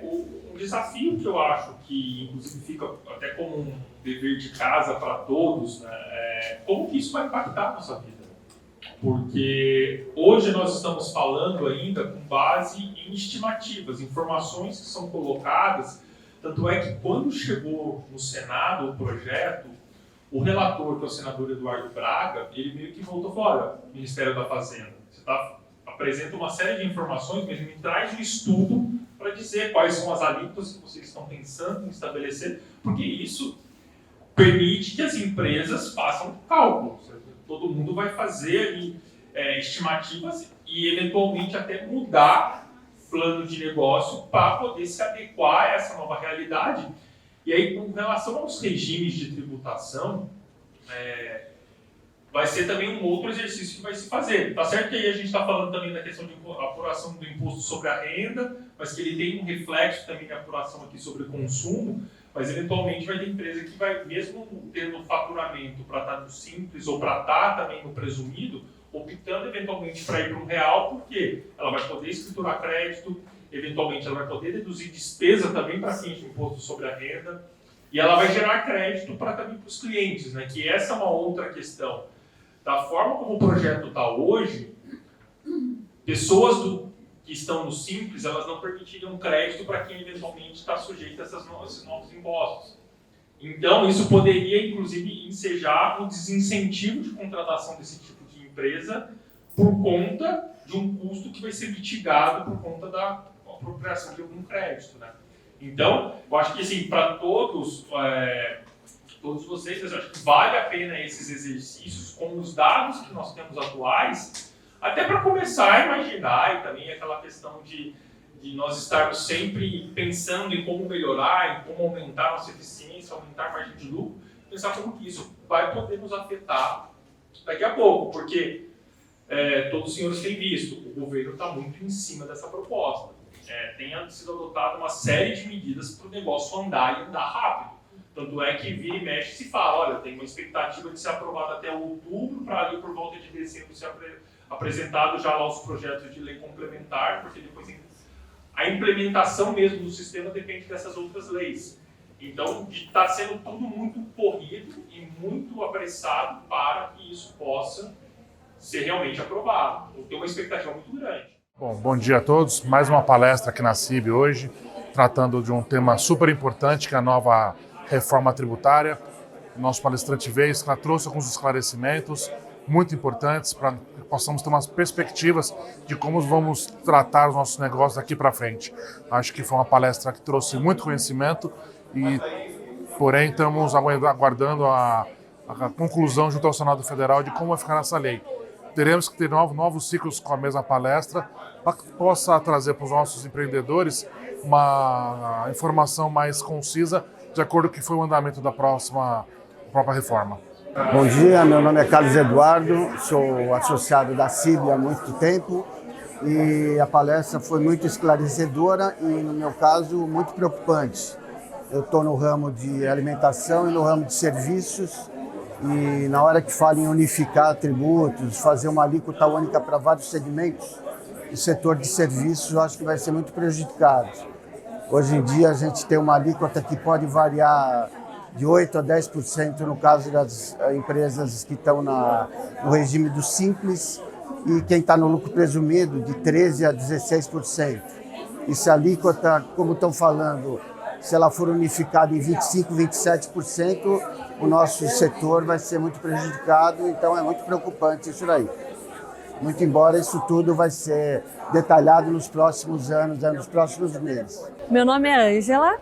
Um desafio que eu acho que, inclusive, fica até como um dever de casa para todos, né, como que isso vai impactar a nossa vida? Porque hoje nós estamos falando ainda com base em estimativas, informações que são colocadas, tanto é que quando chegou no Senado o projeto, o relator, que é o senador Eduardo Braga, ele meio que voltou fora, Ministério da Fazenda. Você apresenta uma série de informações, mas ele traz um estudo para dizer quais são as alíquotas que vocês estão pensando em estabelecer, porque isso permite que as empresas façam cálculos. Todo mundo vai fazer ali, estimativas e, eventualmente, até mudar plano de negócio para poder se adequar a essa nova realidade. E aí, com relação aos regimes de tributação, vai ser também um outro exercício que vai se fazer. Tá certo que aí a gente está falando também da questão de apuração do imposto sobre a renda, mas que ele tem um reflexo também na apuração aqui sobre o consumo, mas eventualmente vai ter empresa que vai, mesmo tendo faturamento para estar no Simples ou para estar também no presumido, optando eventualmente para ir para um real, porque ela vai poder escriturar crédito, eventualmente ela vai poder deduzir despesa também para fins de imposto sobre a renda, e ela vai gerar crédito também para os clientes, né? Que essa é uma outra questão. Da forma como o projeto está hoje, pessoas que estão no Simples, elas não permitiriam crédito para quem eventualmente está sujeito a esses novos impostos. Então, isso poderia, inclusive, ensejar um desincentivo de contratação desse tipo de empresa por conta de um custo que vai ser mitigado por conta da apropriação de algum crédito, né? Então, eu acho que, assim, para todos vocês, eu acho que vale a pena esses exercícios com os dados que nós temos atuais, até para começar a imaginar, e também aquela questão de nós estarmos sempre pensando em como melhorar, em como aumentar nossa eficiência, aumentar a margem de lucro, pensar como que isso vai poder nos afetar daqui a pouco, porque todos os senhores têm visto, o governo está muito em cima dessa proposta. Tem sido adotada uma série de medidas para o negócio andar e andar rápido. Tanto é que vira e mexe se fala, olha, tem uma expectativa de ser aprovado até outubro, para ali por volta de dezembro ser apresentado já lá os projetos de lei complementar, porque depois a implementação mesmo do sistema depende dessas outras leis. Então, está sendo tudo muito corrido e muito apressado para que isso possa ser realmente aprovado. Eu tenho uma expectativa muito grande. Bom dia a todos. Mais uma palestra aqui na CIB hoje, tratando de um tema super importante, que é a nova reforma tributária. O nosso palestrante veio, trouxe alguns esclarecimentos muito importantes para que possamos ter umas perspectivas de como vamos tratar os nossos negócios daqui para frente. Acho que foi uma palestra que trouxe muito conhecimento porém estamos aguardando a conclusão junto ao Senado Federal de como vai ficar essa lei. Teremos que ter novos ciclos com a mesma palestra para que possa trazer para os nossos empreendedores uma informação mais concisa de acordo com o que foi o andamento da própria reforma. Bom dia, meu nome é Carlos Eduardo, sou associado da CIB há muito tempo e a palestra foi muito esclarecedora e, no meu caso, muito preocupante. Eu estou no ramo de alimentação e no ramo de serviços e na hora que fala em unificar tributos, fazer uma alíquota única para vários segmentos, o setor de serviços eu acho que vai ser muito prejudicado. Hoje em dia a gente tem uma alíquota que pode variar de 8% a 10% no caso das empresas que estão no regime do Simples e quem está no lucro presumido de 13% a 16%. E se a alíquota, como estão falando, se ela for unificada em 25%, 27%, o nosso setor vai ser muito prejudicado, então é muito preocupante isso daí. Muito embora isso tudo vai ser detalhado nos próximos anos, nos próximos meses. Meu nome é Ângela,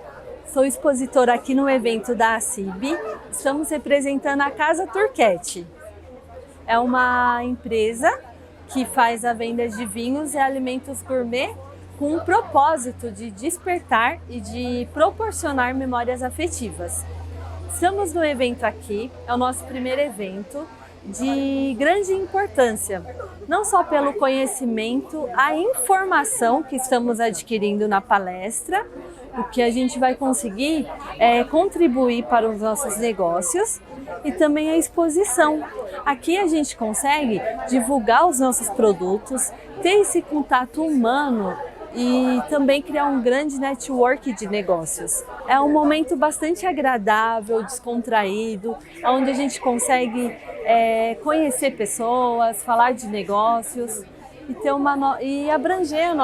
sou expositora aqui no evento da ACIB. Estamos representando a Casa Turquete. É uma empresa que faz a venda de vinhos e alimentos gourmet com o propósito de despertar e de proporcionar memórias afetivas. Estamos no evento aqui, é o nosso primeiro evento, de grande importância, não só pelo conhecimento, a informação que estamos adquirindo na palestra, o que a gente vai conseguir contribuir para os nossos negócios e também a exposição. Aqui a gente consegue divulgar os nossos produtos, ter esse contato humano e também criar um grande network de negócios. É um momento bastante agradável, descontraído, onde a gente consegue conhecer pessoas, falar de negócios e, e abranger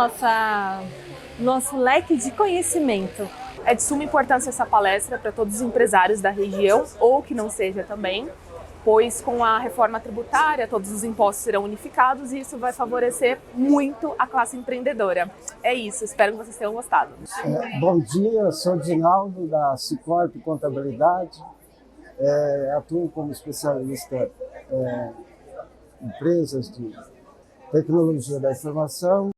nosso leque de conhecimento. É de suma importância essa palestra para todos os empresários da região, ou que não seja também, pois com a reforma tributária todos os impostos serão unificados e isso vai favorecer muito a classe empreendedora. É isso, espero que vocês tenham gostado. Bom dia, eu sou Dinaldo da Cicorp Contabilidade, atuo como especialista em empresas de tecnologia da informação.